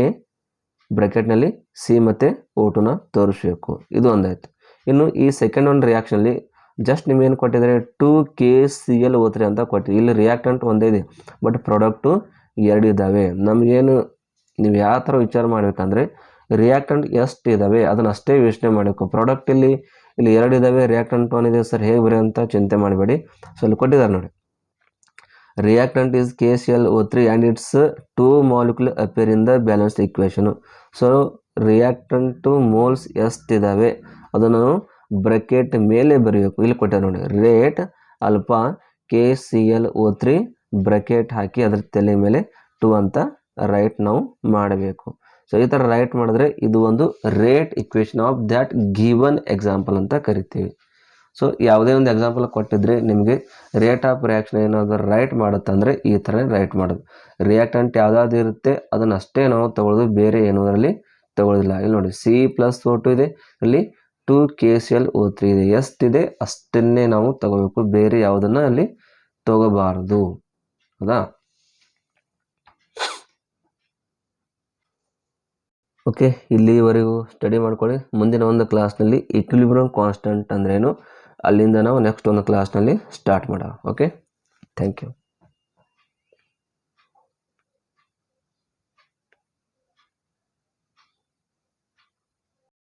ಬ್ರ್ಯಾಕೆಟ್ನಲ್ಲಿ ಸಿ ಮತ್ತು O2ನ ತೋರಿಸ್ಬೇಕು. ಇದು ಒಂದಾಯ್ತು. ಇನ್ನು ಈ ಸೆಕೆಂಡ್ ಒಂದು ರಿಯಾಕ್ಷನಲ್ಲಿ ಜಸ್ಟ್ ನಿಮ್ಗೇನು ಕೊಟ್ಟಿದ್ದಾರೆ, 2KClO3 ಅಂತ ಕೊಟ್ಟಿರಿ. ಇಲ್ಲಿ ರಿಯಾಕ್ಟೆಂಟ್ ಒಂದೇ ಇದೆ ಬಟ್ ಪ್ರಾಡಕ್ಟು ಎರಡು ಇದ್ದಾವೆ. ನಮಗೇನು ನೀವು ಯಾವ ಥರ ವಿಚಾರ ಮಾಡಬೇಕಂದ್ರೆ ರಿಯಾಕ್ಟೆಂಟ್ ಎಷ್ಟು ಇದ್ದಾವೆ ಅದನ್ನು ಅಷ್ಟೇ ಯೋಚನೆ ಮಾಡಬೇಕು. ಪ್ರಾಡಕ್ಟ್ ಇಲ್ಲಿ ಎರಡು ಇದ್ದಾವೆ, ರಿಯಾಕ್ಟೆಂಟ್ ಒನ್ ಇದೆ ಸರ್ ಹೇಗೆ ಬರೀ ಅಂತ ಚಿಂತೆ ಮಾಡಬೇಡಿ. ಸೊ ಅಲ್ಲಿ ಕೊಟ್ಟಿದ್ದಾರೆ ನೋಡಿ, reactant is KClO3 and it's 2 molecule appear in the balanced equation. So reactant moles ಎಷ್ಟಿದ್ದಾವೆ ಅದನ್ನು ಬ್ರಾಕೆಟ್ ಮೇಲೆ ಬರೀಬೇಕು. ಇಲ್ಲಿ ಕೊಟ್ಟಾರೆ ನೋಡಿ, ರೇಟ್ ಅಲ್ಫಾ KClO3 ಬ್ರಾಕೆಟ್ ಹಾಕಿ ಅದ್ರ ತಲೆ ಮೇಲೆ 2 ಅಂತ ರೈಟ್ ನಾವು ಮಾಡಬೇಕು. ಸೊ ಈ ಥರ ರೈಟ್ ಮಾಡಿದ್ರೆ ಇದು ಒಂದು rate equation of that given example ಅಂತ ಕರಿತೀವಿ. ಸೊ ಯಾವುದೇ ಒಂದು ಎಕ್ಸಾಂಪಲ್ ಕೊಟ್ಟಿದ್ರೆ ನಿಮಗೆ ರೇಟ್ ಆಫ್ ರಿಯಾಕ್ಷನ್ ಏನಾದರೂ ರೈಟ್ ಮಾಡುತ್ತಂದರೆ ಈ ಥರ ರೈಟ್ ಮಾಡೋದು. ರಿಯಾಕ್ಟೆಂಟ್ ಯಾವುದಾದ್ರು ಇರುತ್ತೆ ಅದನ್ನು ಅಷ್ಟೇ ನಾವು ತಗೊಳ್ಳೋದು, ಬೇರೆ ಏನೂ ಅದರಲ್ಲಿ ತಗೊಳ್ಳೋದಿಲ್ಲ. ಇಲ್ಲಿ ನೋಡಿ ಸಿ ಪ್ಲಸ್ O2 ಇದೆ, ಅಲ್ಲಿ 2KClO3 ಇದೆ. ಎಷ್ಟಿದೆ ಅಷ್ಟನ್ನೇ ನಾವು ತಗೋಬೇಕು, ಬೇರೆ ಯಾವುದನ್ನು ಅಲ್ಲಿ ತಗೋಬಾರ್ದು. ಹೌದಾ? ಓಕೆ, ಇಲ್ಲಿವರೆಗೂ ಸ್ಟಡಿ ಮಾಡ್ಕೊಳ್ಳಿ. ಮುಂದಿನ ಒಂದು ಕ್ಲಾಸ್ನಲ್ಲಿ ಈಕ್ವಿಲಿಬ್ರಿಯಂ ಕಾನ್ಸ್ಟೆಂಟ್ ಅಂದ್ರೇನು ಅಲ್ಲಿಂದ ನಾವು ನೆಕ್ಸ್ಟ್ ಒಂದು ಕ್ಲಾಸ್ನಲ್ಲಿ ಸ್ಟಾರ್ಟ್ ಮಾಡೋಣ. Okay, thank you.